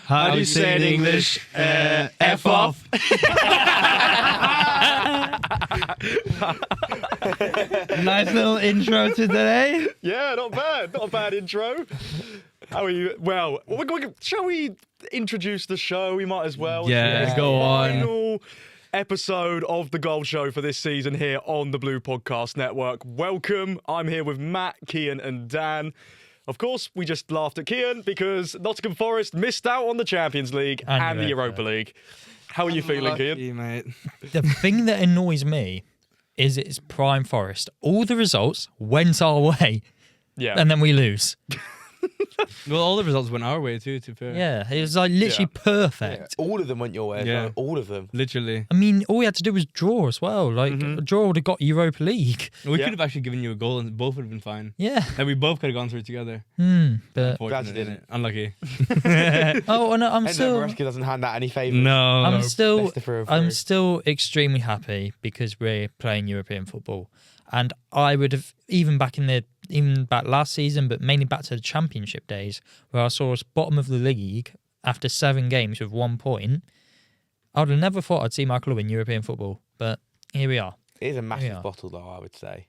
How do you say in English? F off. Nice little intro today. Yeah, not bad. Not a bad intro. How are you? Well, shall we introduce the show? We might as well. Yeah, go on. Final episode of the Goal Show for this season here on the Blue Podcast Network. Welcome. I'm here with Matt, Kian and Dan. Of course, we just laughed at Kian because Nottingham Forest missed out on the Champions League and the Europa League. How are you feeling, Kian? Mate. The thing that annoys me is it's prime Forest. All the results went our way, and then we lose. Well, all the results went our way too, to be fair. Yeah, it was like literally perfect. Yeah, all of them went your way as well. All of them. Literally. I mean, all we had to do was draw as well. Like, a draw would have got Europa League. We could have actually given you a goal and both would have been fine. Yeah. And we both could have gone through together. But Unfortunate, innit? Unlucky. oh, no, I'm still. Maresca doesn't hand out any favours. No. I'm still I'm extremely happy because we're playing European football, and I would have even back last season, but mainly back to the Championship days where I saw us bottom of the league after 7 games with 1 point. I would have never thought I'd see my club in European football, but here we are. It is a massive bottle, though. I would say.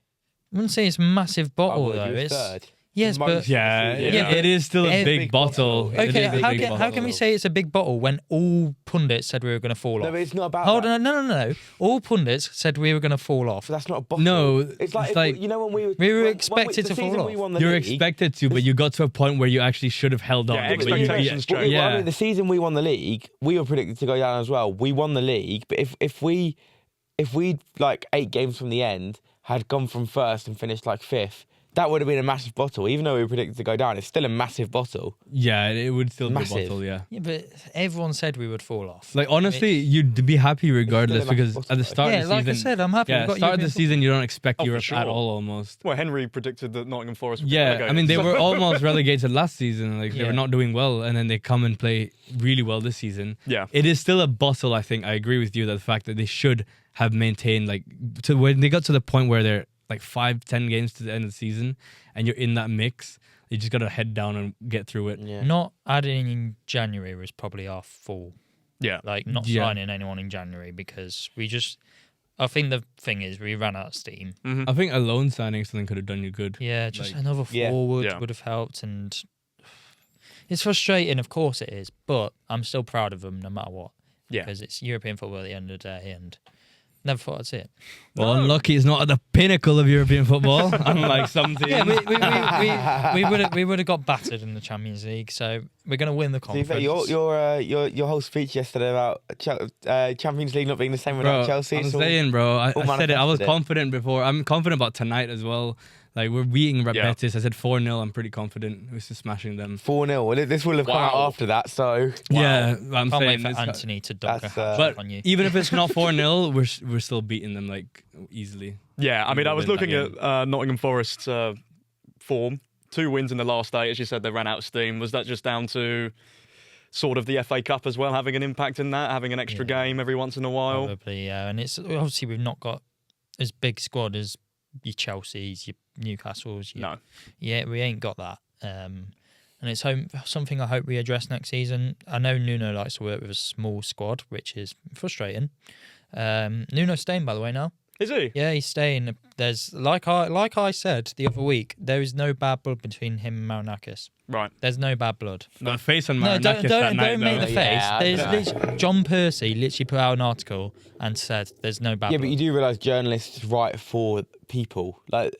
I wouldn't say it's a massive bottle though. It's It's third. yes, but Yeah, Yeah, it is still a big big bottle. It okay. is a big How can we say it's a big bottle when all pundits said we were going to fall No, off? but it's not about. Hold that. on, no. All pundits said we were going to fall off. But that's not a bottle. No, it's like, you know when we We were when expected the to fall season off. We won the You're league, expected to, but you got to a point where you actually should have held on. Yeah, But expectations But change. well, I Yeah. mean, the season we won the league, we were predicted to go down as well. We won the league, but if we like 8 games from the end had gone from first and finished like 5th, that would have been a massive bottle. Even though we were predicted to go down, it's still a massive bottle. Yeah, it would still be a Massive. bottle, yeah. Yeah, but everyone said we would fall off. Like, honestly, you'd be happy regardless It's still a because massive at the bottle, start yeah, of the like season... I said, I'm happy. Yeah, we've got start of the European season, you don't expect for Europe sure. at all, almost. Well, Henry predicted that Nottingham Forest would Yeah, relegate I mean, they it, so- were almost relegated last season. Like, they Yeah. were not doing well, and then they come and play really well this season. Yeah. It is still a bottle, I think. I agree with you that the fact that they should have maintained, like, to when they got to the point where they're like 5-10 games to the end of the season, and you're in that mix, you just got to head down and get through it. Yeah. Not adding in January was probably our fall. Yeah. Like, not Yeah. signing anyone in January because we just... I think the thing is we ran out of steam. I think a loan signing something could have done you good. Yeah, just Like, another yeah. forward Yeah. would have helped, and it's frustrating, of course it is, but I'm still proud of them no matter what. Yeah. Because it's European football at the end of the day, and never thought I'd see it. Well, unlucky is not at the pinnacle of European football, unlike some teams. Yeah, we would have got battered in the Champions League, so we're going to win the To be fair, conference. your whole speech yesterday about Champions League not being the same without Bro, Chelsea. I'm it's all- saying, bro. I said it. I was manifested it. confident before. I'm confident about tonight as well. Like, we're beating Yeah. Betis. I said 4-0. I'm pretty confident. We're just smashing them. 4-0. Well, this will have come out Wow. after that, so Yeah, I'm Can't wait saying for this. Anthony to dunk a that's, hat But on you. even if it's not 4-0, we're still beating them like easily. Yeah, I mean, I was Win that looking at Nottingham Forest's form. 2 wins in the last 8. As you said, they ran out of steam. Was that just down to sort of the FA Cup as well, having an impact in that, having an extra game every once in a while? Probably, yeah. And it's obviously we've not got as big squad as your Chelseas, your Newcastles. No. Yeah, we ain't got that. And it's something I hope we address next season. I know Nuno likes to work with a small squad, which is frustrating. Nuno's staying, by the way, now. Is he? Yeah, he's staying. There's like I said the other week, there is no bad blood between him and Marinakis. Right. There's no bad blood. The face on No, Marinakis don't that night, don't make the though. face. Yeah, There's I literally, John Percy literally put out an article and said there's no bad yeah, blood. but you do realise journalists write for people. Like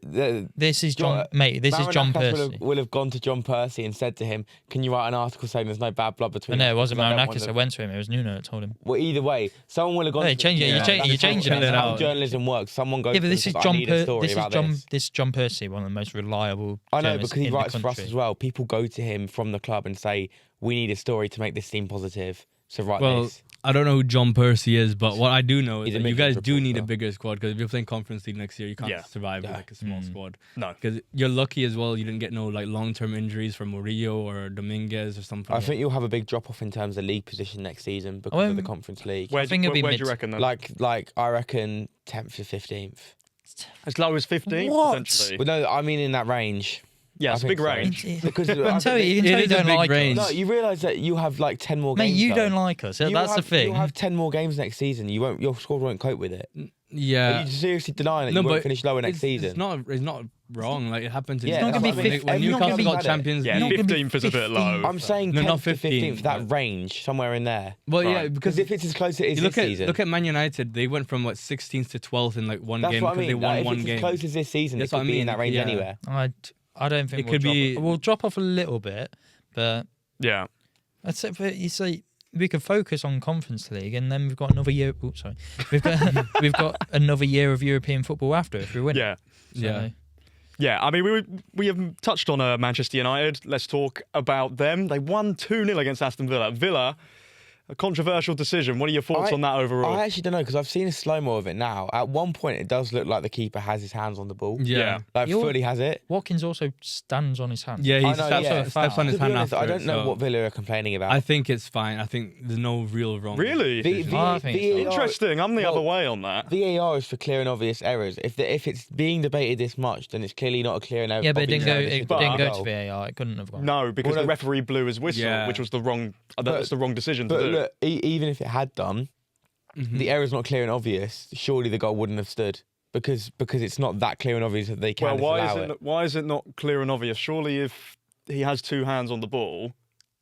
This is John, mate. This is John Marinakis Percy. will have gone to John Percy and said to him, "Can you write an article saying there's no bad blood between?" But no, us?" it wasn't Because I don't want Marinakis. I them- went to him. It was Nuno that told him. Well, either way, someone will have gone. No, you to- change it. Yeah. You're changing changing That's it how out. journalism works. Someone goes. Yeah, but to this them is and says, John. "I need a story This is about John. this." This is John Percy, one of the most reliable. I know journalists because he in the writes for us country. as well. People go to him from the club and say, "We need a story to make this seem positive." So write Well, this. I don't know who John Percy is, but what I do know is He's a that you midfield guys do need a reporter. bigger squad because if you're playing Conference League next year, you can't Yeah. survive with like a small squad. No. Because you're lucky as well. You didn't get no like long-term injuries from Murillo or Dominguez or something. I think you'll have a big drop off in terms of league position next season because of the Conference League. Where I think it'll be do mid- you reckon then? Like I reckon 10th to 15th. As low as 15th, What? potentially. Well, no, I mean in that range. Yeah, it's a think big so. range. Because You I can tell think you It is a don't big like range. us. no, you realise that you have like 10 more Mate, games. you though. don't like us. That's the thing. You'll have 10 more games next season. Your squad won't cope with it. Yeah. Are you seriously denying that No, you won't but finish lower next season? It's not wrong. Like it happened to Yeah, It's not gonna be when, 15th. when It's not gonna Newcastle be- got had it. Champions Yeah, League. Not gonna be 15th is a bit 15th. low. I'm saying No, 10th not to 15th, 15th, that but- range, somewhere in there. Well, yeah, Right. because Because if it's as close as it is you look this at season, look at Man United. They went from 16th to 12th in like one that's game what I because mean. they won Like, one if it's game. as close as this season, That's it what could I be in mean, that range yeah. anywhere. I don't think It could be- We'll drop off a little bit, but Yeah. that's it. You see, we could focus on Conference League, and then we've got another year. Oops, sorry, we've got another year of European football after if we win. Yeah. So, Yeah. Yeah, I mean, we have touched on Manchester United. Let's talk about them. They won 2-0 against Aston Villa. Villa, a controversial decision. What are your thoughts on that overall? I actually don't know because I've seen a slow-mo of it now. At one point, it does look like the keeper has his hands on the ball. Yeah. Like, You're- fully has it. Watkins also stands on his hands. Yeah, he I know, steps, yeah. steps on his To be hand honest, after. I don't know so what Villa are complaining about. I think it's fine. I think there's no real wrong. Really? I think so. Interesting. I'm the Well, other way on that. VAR is for clear and obvious errors. If it's being debated this much, then it's clearly not a clear and Yeah, but it obvious didn't go. error. It It's But- didn't go goal. to VAR. It couldn't have gone. No, because Well, the no. referee blew his whistle, Yeah. which was the wrong. That's the wrong decision to But do. look, even if it had done, the error's not clear and obvious. Surely the goal wouldn't have stood because it's not that clear and obvious that they can Well, disallow it. why is it not clear and obvious? Surely, if he has two hands on the ball,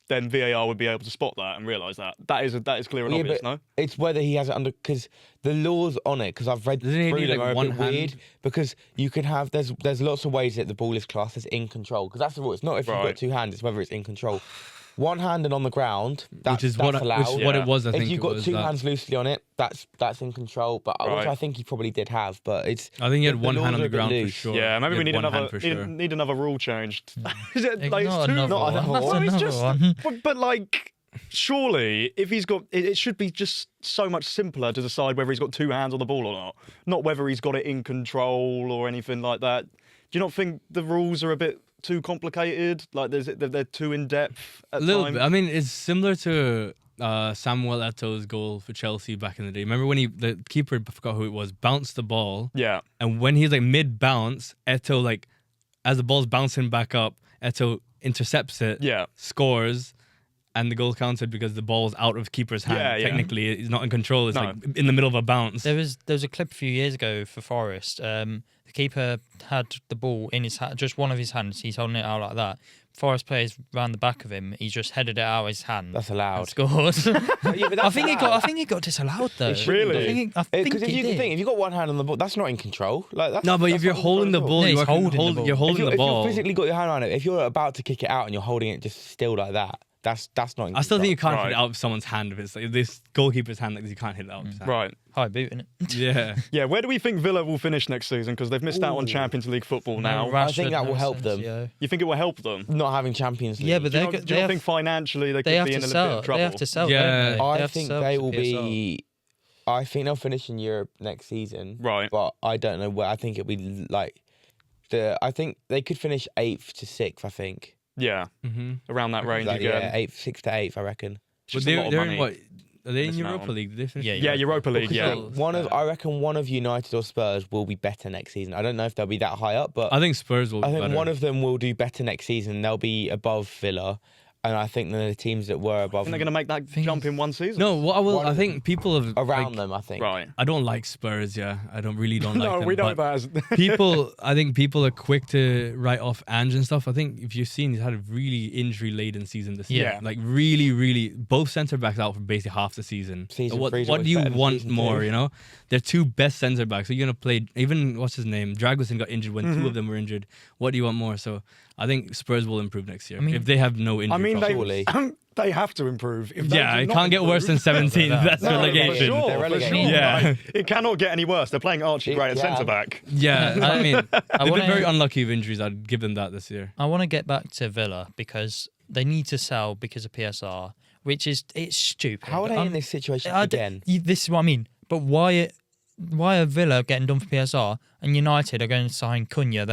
then VAR would be able to spot that and realise that. That is clear and Yeah, obvious, but no? it's whether he has it under because the laws on it. Because I've read Doesn't he through need, them like, are a one bit weird. hand? Because you can have there's lots of ways that the ball is classed as in control. Because that's the rule. It's not if you've Right. got two hands. It's whether it's in control. One hand and on the ground. Which is what allowed. what it was. I If think you've it got was two that. hands loosely on it, that's in control. But which Right. I think he probably did have. But it's I think he had the one laws hand on are the a bit ground for loose. sure. Yeah, maybe He we had need one another hand for sure. need another rule changed. Is it, like, it's Not two? another one. another That's one. It's another just- one. But like, surely, if he's got, it should be just so much simpler to decide whether he's got two hands on the ball or not whether he's got it in control or anything like that. Do you not think the rules are a bit too complicated? Like, they're too in depth at A little times? bit. I mean, it's similar to Samuel Eto'o's goal for Chelsea back in the day. Remember when the keeper, I forgot who it was, bounced the ball, Yeah. and when he's like mid bounce, Eto'o, like as the ball's bouncing back up, Eto'o intercepts it, Yeah. scores, and the goal counted because the ball's out of keeper's hand. Yeah, yeah. Technically, he's not in control. It's No. like in the middle of a bounce. There was a clip a few years ago for Forest. The keeper had the ball in his hand, just one of his hands. He's holding it out like that. Forest players round the back of him. He just headed it out of his hand. That's and allowed. scored. Yeah, but I think it got disallowed though. It should Really? I think Because if it you did. think if you've got one hand on the ball, that's not in control. Like that's, No, but that's if you're not in holding the control ball, Yeah, you he's are holding the ball. you're holding the If ball. you've physically got your hand on it, if you're about to kick it out and you're holding it just still like that, that's not in I still think you control. can't hit Right. it out of someone's hand if it's like this goalkeeper's hand. Like you can't hit it out of his hand. Right. High boot in it. Yeah. Yeah, where do we think Villa will finish next season? Because they've missed out on Ooh. Champions League football now. I think that will help them. You think it will help them? Not having Champions League. Yeah, but Do you they not, do you not think financially they they could have be to in a bit sell. of trouble? They have to sell. Yeah. don't they? I have to think sell they to will PSL. be. I think they'll finish in Europe next season. Right. But I don't know where. I think it'll be like I think they could finish 8th to 6th. I think. Yeah, Mm-hmm. around that range Like, again. yeah, 6th to 8th. I reckon. It's But just a lot of they're in money. what? Are they in Missing out Europa on. League? Did they finish? Yeah, Yeah, Europa League. Because Yeah. I reckon one of United or Spurs will be better next season. I don't know if they'll be that high up, but I think Spurs will. I be think better. one of them will do better next season. They'll be above Villa, and I think the teams that were above And they're going to make that jump in one season. No, what I will. One I of think people have around like, them. I think. Right. I don't like Spurs. Yeah, I don't really don't like No, them. we know but that. As people, I think people are quick to write off Ange and stuff. I think if you've seen, he's had a really injury-laden season this year. Yeah. Like really, both centre backs out for basically half the season. Season what three's what always do you better than want season more? two. You know, they're two best centre backs. So you're gonna play even what's his name? Dragusin got injured when two of them were injured. What do you want more? So I think Spurs will improve next year I mean- if they have no injury. I mean, problems. they, Surely. they have to improve. If they yeah, do it not can't get worse than improve- 17. That's No, relegation. for sure, They're for relegated. sure. Yeah. Like, it cannot get any worse. They're playing Archie Gray at Yeah. centre back. Yeah, I mean, they've wanna- been very unlucky with injuries. I'd give them that this year. I want to get back to Villa because they need to sell because of PSR, which is it's stupid. How are they in this situation I d- again? This is what I mean. But why are Villa getting done for PSR and United are going to sign Cunha?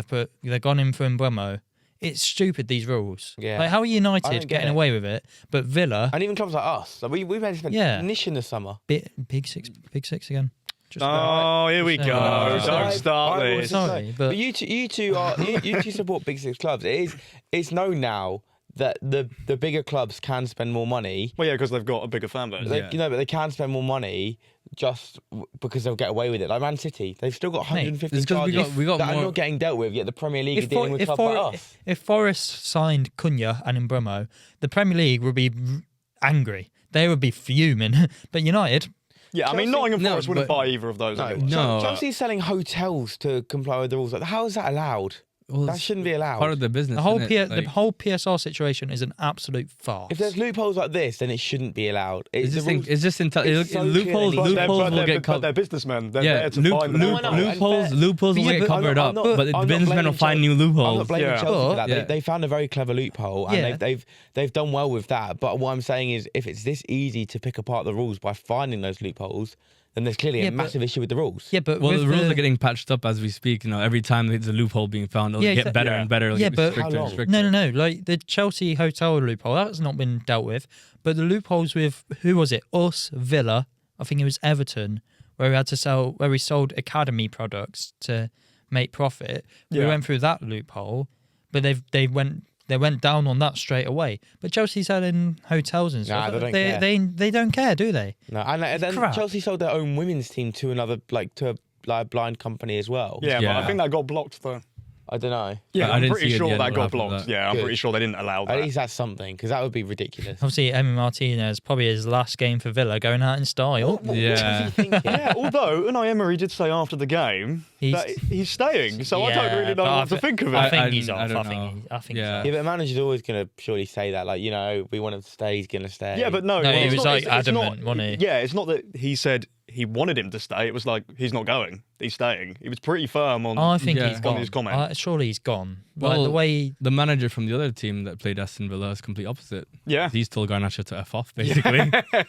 They've gone in for Mbeumo. It's stupid, these rules. Yeah. Like, how are I don't United get getting it. away with it, but Villa And even clubs like us. Like we managed to Yeah. niche in the summer. big six again? Just about. Oh, here we go. Oh, Don't start I this. was- Sorry, But but you two support big six clubs. It's known now that the bigger clubs can spend more money. Well, yeah, because they've got a bigger fan base. Yeah. But they can spend more money just because they'll get away with it. Like Man City, they've still got 150 It's 'cause charges we got that more- are not getting dealt with. Yet the Premier League are if, dealing with clubs like us. if Forest signed Cunha and Mbeumo, the Premier League would be angry. They would be fuming. But United, Yeah, I mean, Chelsea- Nottingham No, Forest wouldn't but- buy either of those. No, anyway. No. Chelsea's selling hotels to comply with the rules. Like, how is that allowed? Well, That it's shouldn't be allowed. part of the business. the whole isn't it? Like, the whole PSR situation is an absolute farce. If there's loopholes like this, then it shouldn't be allowed. it's just the rules- it's just it's so loopholes. clearly- But they're- Loopholes but will they're- get but they're covered. businessmen. They're Yeah, there to find the No, I know, and loopholes fair- will Yeah, get but covered I'm up, not- but the I'm not businessmen will blaming find new I'm loopholes. not blaming Yeah. Chelsea for that. Yeah. They found a very clever loophole, and Yeah. they've done well with that. But what I'm saying is, if it's this easy to pick apart the rules by finding those loopholes, then there's clearly Yeah, a but- massive issue with the rules. Yeah, but Well, with the rules are getting patched up as we speak. You know, every time there's a loophole being found, it'll Yeah, get better yeah. and better. It'll Yeah, get but- stricter How and long? stricter. No. Like the Chelsea hotel loophole, that's not been dealt with. But the loopholes with who was it? Us, Villa. I think it was Everton, where we sold academy products to make profit. We Yeah. went through that loophole, but they went down on that straight away. But Chelsea selling hotels and Nah, stuff. they don't care. They don't care, do they? No, and then crap. Chelsea sold their own women's team to another to a blind company as well. Yeah, but Yeah. I think that got blocked though. I don't know. Yeah, I I'm didn't pretty see at the sure end that what got happened with blocked. that. Yeah, I'm Good. pretty sure they didn't allow At that. least that's something, because that would be ridiculous. Obviously, Emi Martinez probably his last game for Villa, going out in style. Yeah. Yeah, although Unai Emery did say after the game He's- that he's staying, so I don't really know but what to think of it. I think I- he's I off. don't I know. think Yeah. he's Yeah, off. but the manager's always going to surely say that, like, we want him to stay, he's going to stay. Yeah, but no, No, he it's was, not- like, it's not- adamant, wasn't he? Yeah, it's not that he said he wanted him to stay. It was like he's not going, he's staying. He was pretty firm on. I think Yeah. he's On gone. his comment. Surely he's gone. Like Well, the way The manager from the other team that played Aston Villa is complete opposite. Yeah. He's told Garnacho to F off, basically.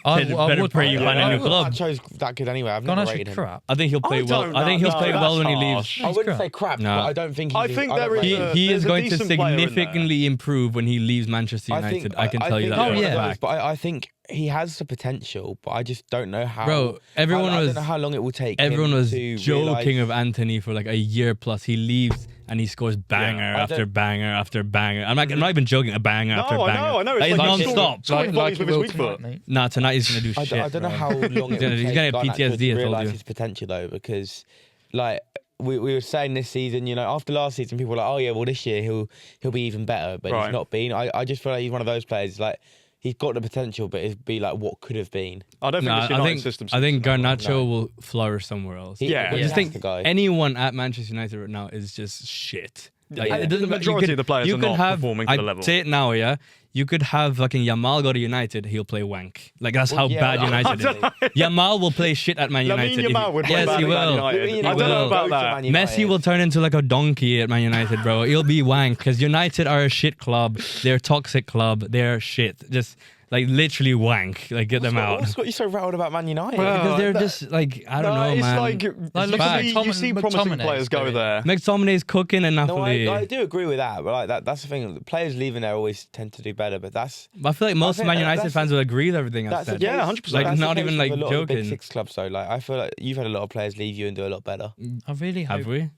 I better would pray you find a new club. I chose that good anyway. I've gone never actually rated him. crap. I think he'll play well. don't I think know. he'll play No, well that's when he leaves. harsh. I He's wouldn't crap. say crap, No. but I don't think he's I think don't there is rate He, him. a- he there's is a going to decent player in there. significantly improve when he leaves Manchester United. I can tell you that. Oh, for a yeah. fact. But I think he has the potential, but I just don't know how. Bro, everyone I was- don't know how long it will take. Everyone him was to joking realise- of Anthony for like a year plus. He leaves and he scores banger Yeah, I after don't- banger after banger. I'm not even joking. A banger after No, I banger. know. Like, It's it's like non-stop. scoring volleys with his will weak foot. tonight, mate. Nah, tonight he's gonna do I shit. don't know bro. how long it will take. He's gonna get Garnacho PTSD, I to told realise you. his potential though, because like we were saying this season, after last season, people were like, oh yeah, well this year he'll be even better, but Right. he's not been. I just feel like he's one of those players like. He's got the potential, but it'd be like what could have been. I don't think Nah, it's I United think system. Garnacho No. will flourish somewhere else. Yeah. I he's just think the guy. anyone at Manchester United right now is just shit. Like, Yeah, it the doesn't matter. majority of the players you are could not have, performing to the I'd level. say it now, yeah. You could have fucking Yamal go to United, he'll play wank. Like that's how yeah, bad I United is. Yamal will play shit at Man Lamine United. Yamal would play yes, bad he at Man will. United. He I don't know will. about Go to that. Man Messi will turn into like a donkey at Man United, bro. He'll be wank because United are a shit club. They're a toxic club. They're shit. Just like literally wank. Like get them out. What's got you so rattled about Man United? Because they're that- just like I don't know, it's man. like Like, you look at see, you see promising McTominay players go going. there. McTominay's cooking in No, Napoli. I do agree with that, but like that's the thing. The players leaving there always tend to do better, but that's I feel like most think Man that- United that's- fans will agree with everything I've that's the said. Yeah, case- 100%. Like, that's the not case even, with like, a lot of the joking. Big Six clubs, though. Like I feel like you've had a lot of players leave you and do a lot better. I really hope. Have we?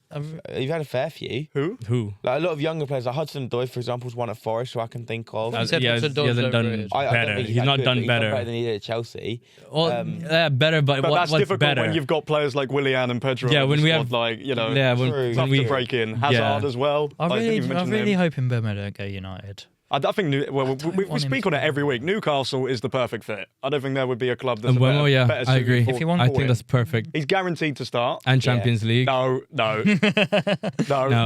You've had a fair few. Who? Who? Like a lot of younger players, like Hudson-Odoi, for example, is one at Forest, who I can think of. As- said he Hudson-Odoi's hasn't done overrated. I don't better. think He's that not good, done but he's done better. better than he did at Chelsea. Well, yeah, better, but, But what's that's difficult better? when you've got players like Willian and Pedro. Yeah, in when the we squad, have- like yeah, True. when tough we to break in. Hazard Yeah. as well. I Like, really, you I mentioned really him. hope Mbeumo don't go United. I think we want him speak to on it go. every week. Newcastle is the perfect fit. I don't think there would be a club that's And a better, Mbeumo, yeah, better I suited agree. for- If he wants- I for think him. that's perfect. He's guaranteed to start. And Champions League. No, no. No,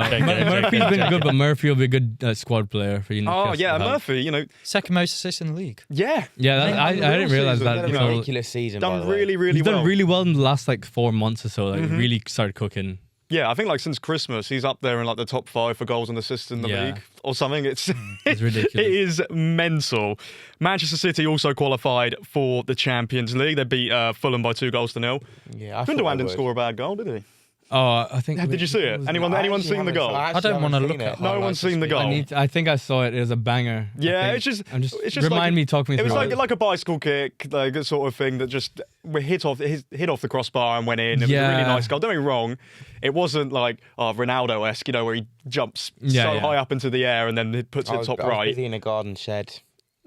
JK. Murphy's been good, but Murphy will be a good squad player for Newcastle. Oh yeah, to have. Murphy. Second most assists in the league. Yeah, Yeah, that, I didn't realize season, that. He had a until- ridiculous season, by done the way. really, really He's well. done really well in the last like 4 months or so. Like Mm-hmm. really started cooking. Yeah, I think like since Christmas, he's up there in like the top 5 for goals and assists in the Yeah. league or something. It's It's ridiculous. It is mental. Manchester City also qualified for the Champions League. They beat Fulham by 2-0. Yeah, I thought Gundogan they didn't would. score a bad goal, did he? Oh, I think. Did you see it? Anyone I anyone actually seen the haven't- goal? actually don't wanna haven't look seen at it. No one's Highlights seen this the week. goal. I think I saw it. It was a banger. I Yeah, think. it's just I'm just it's just remind like, me, talk me It through was it. like a bicycle kick, like a sort of thing that just hit off the crossbar and went in. It was a really nice goal. Don't get me wrong, it wasn't like Ronaldo-esque, where he jumps high up into the air and then he puts it top I was right. busy in a garden shed.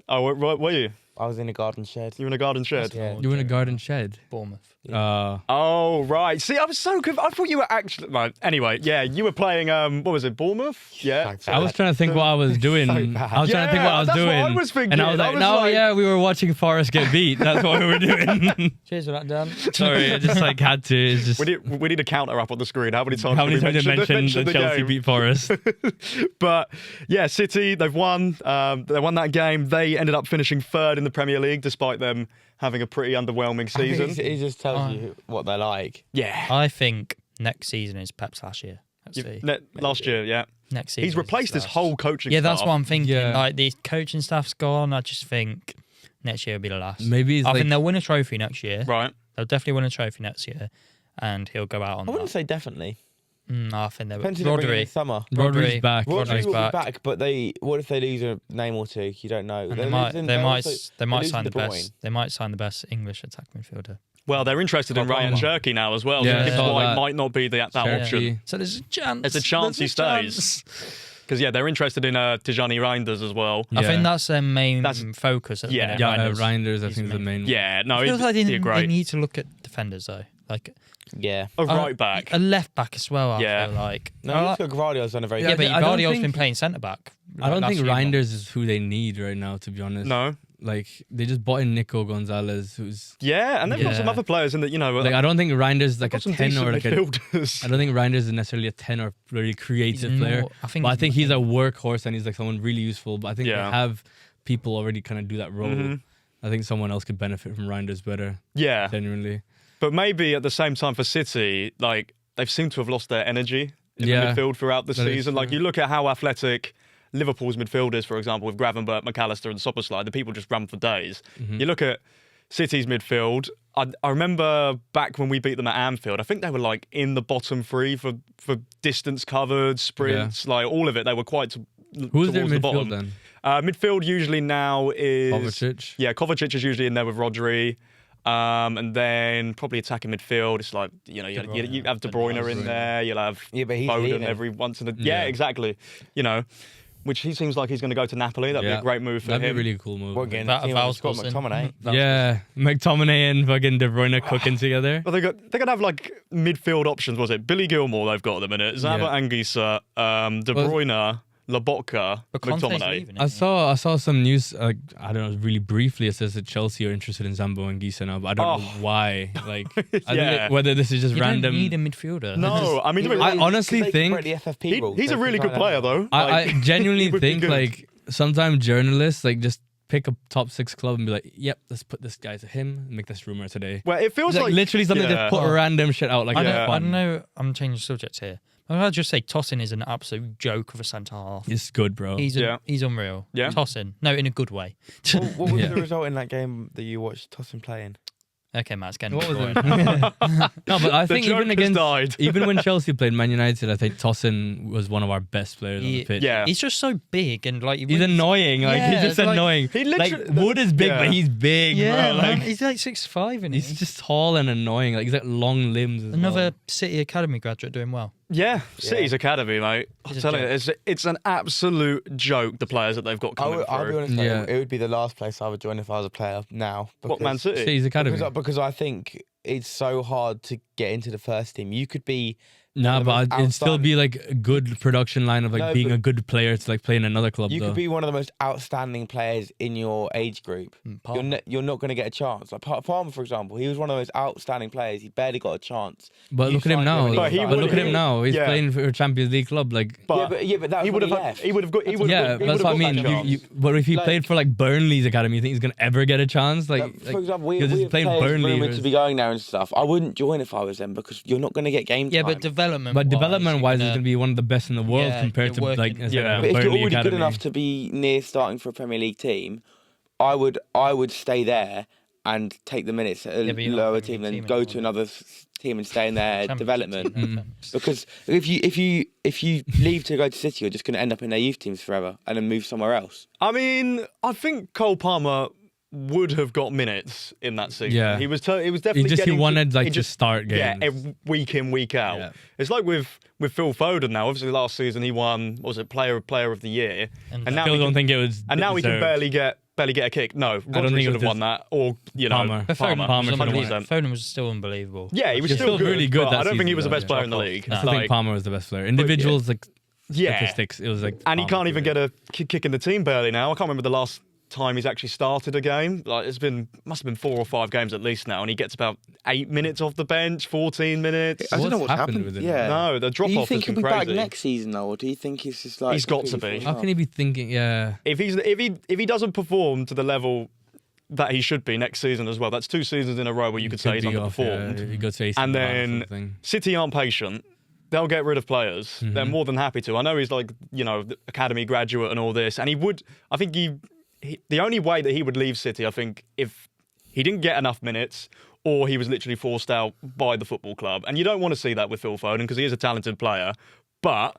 Oh, were you? I was in a garden shed. You were in a garden shed? Yeah. You were in a garden shed. Bournemouth. Oh, right. See, I was so confused. I thought you were actually... Right. Anyway, yeah, you were playing, what was it, Bournemouth? Yeah. I was trying to think what I was doing. bad. I was trying to think what I was that's doing. what I was thinking. And I was like, we were watching Forest get beat. That's what we were doing. Cheers for that, Dan. Sorry, I just had to. It's just We need a counter up on the screen. How many times did you mention the Chelsea game? beat Forest? But yeah, City, they've won. They won that game. They ended up finishing third in the Premier League, despite them having a pretty underwhelming season. It just tells you what they're like. Yeah. I think next season is Pep's last year. Let's see. Last year, yeah. Next season. He's replaced his whole coaching Yeah, staff. that's what I'm thinking. Yeah. Like, the coaching staff's gone. I just think next year will be the last. Maybe I think they'll win a trophy next year. Right. They'll definitely win a trophy next year. And he'll go out on I wouldn't that. say definitely. I think they'll... Depends who they bring in the Rodri. summer. Rodri's back. Rodri will back. be back, but what if they lose a name or two? You don't know. And They're losing- they might losing sign the De Bruyne. best. They might sign the best English attack midfielder. Well, they're interested in Ryan Cherky now as well. Yeah, so Gibbs saw White that. might not be that Cherky. option. So there's a chance. There's a chance he stays. Because, yeah, they're interested in Tijani Reinders as well. I think that's their main That's- focus. At the minute, Yeah, Reinders. Reinders, I He's think, is the main one. Yeah, no, I feel like he'd they great. need to look at defenders, though. Like Yeah. A right back. A left back as well, I Yeah. feel like. No, look at Gvardiol's done a very Yeah, good but I don't Gvardiol's think- been playing centre-back. I don't last think few months. Reinders is who they need right now, to be honest. No. Like, they just bought in Nico Gonzalez, who's... Yeah, and they've got some Yeah. other players in that, Like, I don't think Reinders is like a got some 10 or decent like a... midfielders. I don't think Reinders is necessarily a 10 or really creative He's player. more- I think But I he's think more- he's a workhorse and he's like someone really useful. But I think Yeah. they have people already kind of do that role. Mhm. I think someone else could benefit from Reinders better, Yeah, genuinely. but maybe at the same time for City, like, they've seemed to have lost their energy in Yeah. the midfield throughout the That is season. Like, true. you look at how athletic Liverpool's midfielders, for example, with Gravenberch, McAllister and Szoboszlai, the people just run for days. Mm-hmm. You look at City's midfield, I remember back when we beat them at Anfield, I think they were like in the bottom three for distance covered, sprints, like all of it. They were quite Who's towards their the midfield bottom. then? Midfield usually now is... Kovacic? Yeah, Kovacic is usually in there with Rodri. And then probably attacking midfield. It's like, you have De Bruyne in there. You'll have but he's Foden leaving. every once in a... Yeah. Yeah, exactly. Which he seems like he's going to go to Napoli. That'd be a great move for That'd him. be a really cool move. What, getting That- the team on the squad, Val's McTominay? Yeah, McTominay and fucking De Bruyne cooking together. But they're going to have like midfield options. Was it Billy Gilmore they've got at the minute? Zaba Yeah. Anguissa, De Bruyne, Lobotka, But Conte's McTominay. leaving, I isn't he? saw some news. I don't know, really briefly. It says that Chelsea are interested in Zambo and Gisa now, but I don't know why. Like, I think Yeah. whether this is just You random. don't need a midfielder. No, I mean, I honestly They can think- break the FFP rules. he's They a can really try good that player out. though. I Like, genuinely he would be think good. like sometimes journalists like just pick a top 6 club and be like, "Yep, let's put this guy to him and make this rumor today." Well, it feels It's like literally something yeah. to put random shit out like I that. don't know. I'm changing subjects here. I'll just say Tosin is an absolute joke of a centre half. It's good, bro. He's unreal. Yeah. Tosin. No, in a good way. What was Yeah. the result in that game that you watched Tosin playing? Okay, Matt, it's getting What was boring. it? No, but I The think joke even has against died. even when Chelsea played Man United, I think Tosin was one of our best players on the pitch. Yeah. He's just so big and like He's annoying. Like Yeah, he's just like- annoying. He Like literally- Wood is big, Yeah. but he's big, Yeah, bro. man, Like he's like 6'5", and he's just tall and annoying. Like he's got long limbs. As another well. City Academy graduate doing well. Yeah, City's academy, mate. I'm He's a telling you, joke. it's an absolute joke. The players that they've got coming I'll be through. honest, Yeah. it would be the last place I would join if I was a player now. What, Man City? City's academy. Because I think it's so hard to get into the first team. You could be Nah, the but most it'd still be like a good production line of like No, being but- a good player to like play in another club. you though. could be one of the most outstanding players in your age group. Palmer. You're not going to get a chance. Like Palmer, for example, he was one of those outstanding players. He barely got a chance. But You look at him signed now. him But he But would- look at him he- now. He's yeah. playing for a Champions League club. Like But yeah, but that was he would when have. left. He would have got. He would yeah, have. that's what I mean. But if he Like- played for like Burnley's academy, you think he's gonna ever get a chance? Like, for example, we because he's have playing players Burnley. rumoured to be going there and stuff. I wouldn't join if I was them because you're not going to get game time. Yeah, but development. But development-wise, he's gonna be one of the best in the world Yeah, compared to you're like working- as Yeah. a But if you're Burnley already academy. good enough to be near starting for a Premier League team, I would stay there and take the minutes at a Yeah, but you're not a lower Premier team League than team go anymore, to another team and stay in their Championship development. team, no Mm. offense. Because if you leave to go to City, you're just going to end up in their youth teams forever and then move somewhere else. I mean, I think Cole Palmer would have got minutes in that season. Yeah. He was definitely he wanted to start games. Yeah, week in, week out. Yeah. It's like with Phil Foden now. Obviously, last season he won, what was it, player of the year, And now Still don't think it was. and now he can deserved. barely get a kick. No, don't think Rodri it should was have won that, or Palmer. But Foden, Palmer was should have won 100%. Foden was still unbelievable. Yeah, he was He's still good, really good but that I don't think he season, was the though, best yeah. player in the Drop off. league. No. I think Palmer was the best player. Individuals, like Yeah, statistics, it was like. and he Palmer can't even did get a kick in the team barely now. I can't remember the last time he's actually started a game. Like must have been 4 or 5 games at least now, and he gets about 8 minutes off the bench, 14 minutes. I don't know What's what's happened happened. with him? Yeah. No, the drop Do you off think has he'll been be back crazy. next season though, or do you think he's just like He's got to completely be. fallen How can he be thinking? Yeah. If he doesn't perform to the level that he should be next season as well, that's 2 seasons in a row where you could say he's be off, underperformed. yeah. He goes to AC And Milan or then something. City aren't patient. They'll get rid of players. They're more than happy to. I know he's like, the academy graduate and all this, and I think the only way that he would leave City, I think, if he didn't get enough minutes or he was literally forced out by the football club. And you don't want to see that with Phil Foden because he is a talented player. But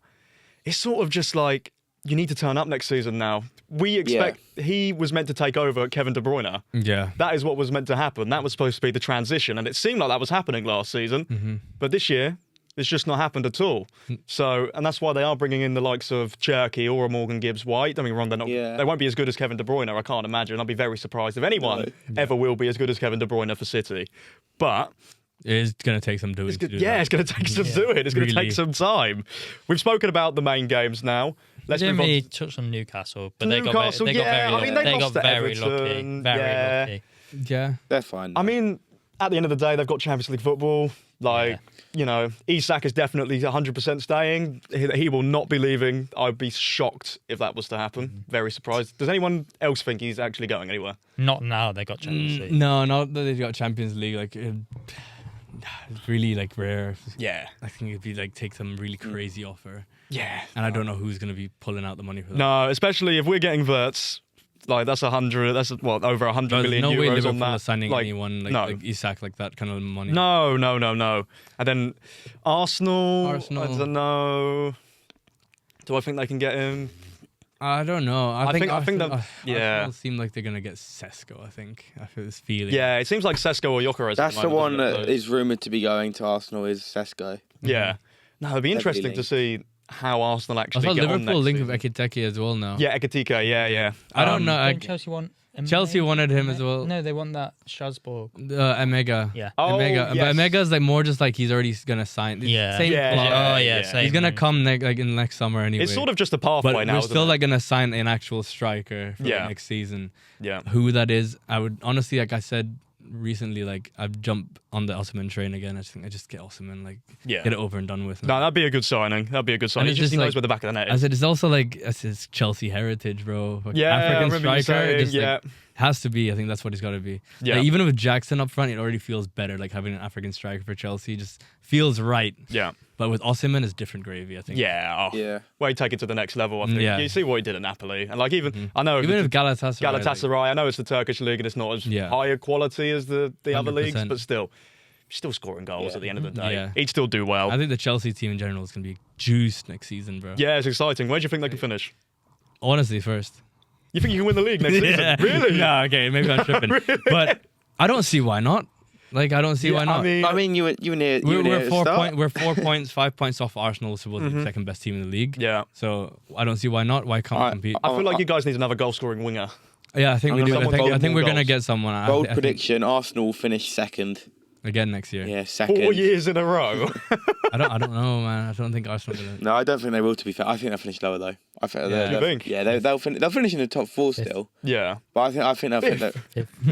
it's sort of just like, you need to turn up next season now. We expect he was meant to take over Kevin De Bruyne. Yeah. That is what was meant to happen. That was supposed to be the transition. And it seemed like that was happening last season. But this year, it's just not happened at all. So, and that's why they are bringing in the likes of Cherky or a Morgan Gibbs-White. Don't get me wrong, they won't be as good as Kevin De Bruyne, I can't imagine. I'd be very surprised if anyone ever will be as good as Kevin De Bruyne for City. But It is going to take some doing. it's to do yeah, that. it's going to take some doing. It's going to Really. take some time. We've spoken about the main games now. We Let's didn't move on. really touch on Newcastle, but Newcastle, they got yeah, I mean, they lost got to very lucky. Everton, Very yeah. lucky. Yeah. They're fine. I mean, at the end of the day, they've got Champions League football. Isak is definitely 100% staying. He will not be leaving. I'd be shocked if that was to happen. Very surprised. Does anyone else think he's actually going anywhere? Not now. They got Champions League. No, not that they've got Champions League. Like, it's really like rare. Yeah. I think it'd be like take some really crazy offer, Yeah. and I don't know who's going to be pulling out the money for that. No, especially if we're getting Verts. Like, that's 100. That's over 100 There's million no way euros Liverpool on that. are signing like, anyone no. like Isak like that kind of money. No. And then Arsenal. I Arsenal. don't know. Do I think they can get him? I don't know. I think that- Arsenal seem like they're gonna get Sesko. I think I feel this feeling. Yeah, it seems like Sesko or Gyökeres. That's the one that is rumoured to be going to Arsenal is Sesko. Yeah. No, it'd be interesting to see how Arsenal I actually saw get on Liverpool next linked with season. Ekitike as well now. Yeah, Ekitike, yeah. I don't know. Don't Chelsea want Chelsea wanted him as well. No, they want that Strasbourg. Emega. Yeah. Oh, Emega. yes. But Emega's like more just like he's already gonna sign. Yeah. Same Yeah, club. yeah. Oh yeah. Same. He's gonna come in next summer anyway. It's sort of just a pathway but now. we're isn't still it? like gonna sign an actual striker for Yeah. next season. Yeah. Who that is, I would honestly, like I said recently, like I've jumped on the Osimhen train again. I think I just get Osimhen, like Yeah. get it over and done with. No, that'd be a good signing. That'd be a good signing. it's He just knows like- where the back of the net I is. said it's also like it's his Chelsea heritage, bro. Like, Yeah, I African remember you striker, saying, just yeah. like has to be. I think that's what he's got to be. Yeah. Like, even with Jackson up front, it already feels better. Like having an African striker for Chelsea just feels right. Yeah. But with Osimhen, it's different gravy. I think. Yeah. Yeah. Way take it to the next level, I think. Yeah. You see what he did at Napoli. And like I know Even if Galatasaray. like, Galatasaray, I know it's the Turkish league and it's not as Yeah. higher quality as the other leagues, 100%. but still scoring goals Yeah. at the end of the day. Yeah. He'd still do well. I think the Chelsea team in general is going to be juiced next season, bro. Yeah, it's exciting. Where do you think they can finish? Honestly, first. You think you can win the league next season? Really? Yeah, okay, maybe I'm tripping. But I don't see why not. Like, I don't see why not. I mean, you were near. You were near we're at the start. we're 4 points, 5 points off Arsenal, supposedly the second best team in the league. Yeah. So I don't see why not. Why can't we I- compete? I feel like you guys need another goal scoring winger. Yeah, I think we I'm do. gonna I make think, bold I think we're goals. gonna get someone. I Bold think prediction: Arsenal will finish second. again next year. Yeah, second. 4 years in a row. I don't know, man. I don't think Arsenal gonna. No, I don't think they will. To be fair, I think they'll finish lower though. I think. Yeah. You think? Yeah, they'll finish in the top 4 still. Yeah. But I think they'll finish.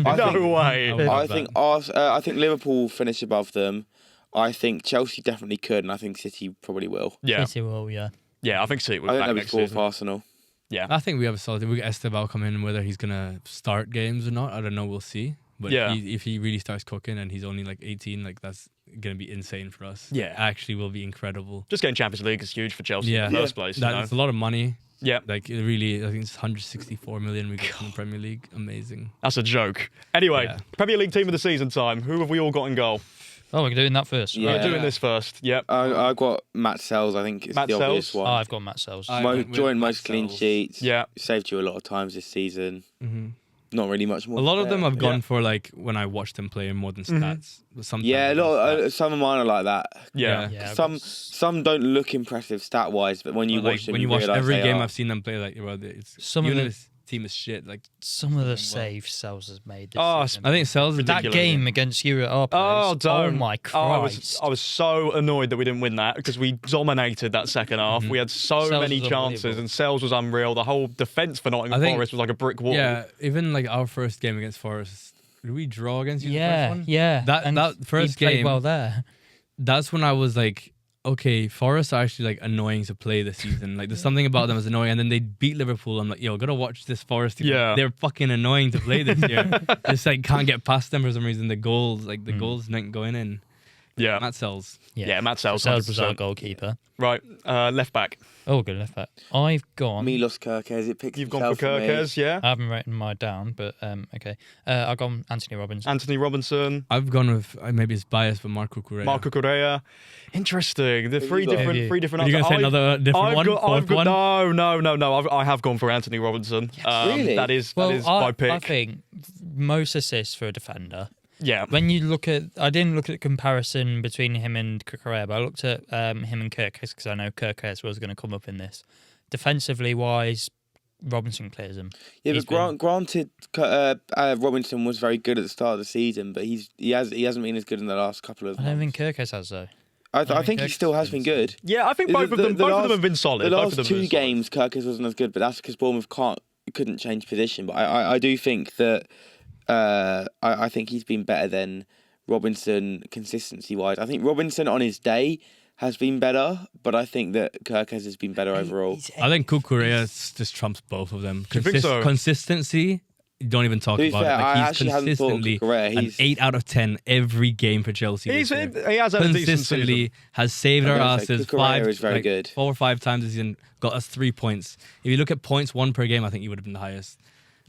No way. I think Liverpool will finish above them. I think Chelsea definitely could, and I think City probably will. Yeah. City will, yeah. Yeah, I think City will I be think back they'll be next fourth season. Arsenal. Yeah. I think we have a solid. We get Esteban come in, whether he's gonna start games or not. I don't know. We'll see. But Yeah. if he really starts cooking and he's only like 18, like that's gonna be insane for us. Yeah. It actually will be incredible. Just getting Champions League is huge for Chelsea Yeah. in the first place. That's a lot of money. Yeah. Like it really, I think it's 164 million we get from the Premier League. Amazing. That's a joke. Anyway, Yeah. Premier League team of the season time. Who have we all got in goal? Oh, we're doing that first. Yeah. We're doing this first. Yep. I got Matt Sells. I think it's Matt the obvious Sells? Oh, one. I've got Matt Sells. I went with Joined Matt most clean Sells. sheets. Yeah. Saved you a lot of times this season. Mm-hmm. not really much more. A lot of them there. I've gone for like when I watch them play more than stats. But sometimes Yeah, a more lot. than stats. Some of mine are like that. Yeah. Yeah, Some don't look impressive stat wise, but when you Like, watch them, when you watch realise every they game are. I've seen them play, like bro, it's Some of even the- if this team is shit. Like Some of the well. saves Sells has made this Oh, season. I think Sells is that ridiculous. game against you at our place. Oh, don't. Oh my Oh, Christ. I was so annoyed that we didn't win that because we dominated that second half. We had so Sells many was chances unbelievable. and Sales was unreal. The whole defence for Nottingham I think- Forest was like a brick wall. Yeah, even like our first game against Forest, did we draw against you? the first Yeah, one? yeah. That And that first he played game, well there. that's when I was like, okay, Forest are actually like annoying to play this season. Like there's something about them that's annoying, and then they beat Liverpool. I'm like, yo, gotta watch this Forest team. Yeah. They're fucking annoying to play this year. Just like can't get past them for some reason. The goals not going in. Yeah. Matt Sells. Yeah, Matt Sells, Sells was our 100%. goalkeeper. Right, left back. Oh, good left back. I've gone. Milos Kerkez, it picks You've gone for himself me. Kirkes, yeah? I haven't written mine down, but okay. I've gone Anthony Robinson. Anthony Robinson, I've gone with maybe it's biased, but Marco Correa. Marco Correa. Interesting. The Who three you got? different, three different. Are you gonna say I've- another different I've one? got, Fourth I've got, one? No. I have gone for Anthony Robinson. Really? That is well, my pick. I think most assists for a defender. Yeah. When you look at, I didn't look at the comparison between him and Correa, but I looked at him and Kirkes because I know Kirkes was going to come up in this. Defensively wise, Robinson clears him. Yeah, He's but been- granted, Robinson was very good at the start of the season, but he hasn't been as good in the last couple of I don't months. think Kirkes has though. I think think he Kirk's still has been good. Yeah, I think both of them have been solid. The Both last of them two have been solid. games, Kirkes wasn't as good, but that's because Bournemouth couldn't change position. But I do think that I think he's been better than Robinson consistency wise. I think Robinson on his day has been better, but I think that Kirkes has been better overall. I think Correa just trumps both of them. you think so? Consistency, you don't even talk To be about fair, it. Like, I he's actually hadn't thought consistently Correa. an He's 8 out of 10 every game for Chelsea. He has this year. had a decent Consistently season. has saved I'm our gonna say asses Correa is very good. 4 or 5 times this season, got us 3 points. If you look at points won per game, I think he would have been the highest.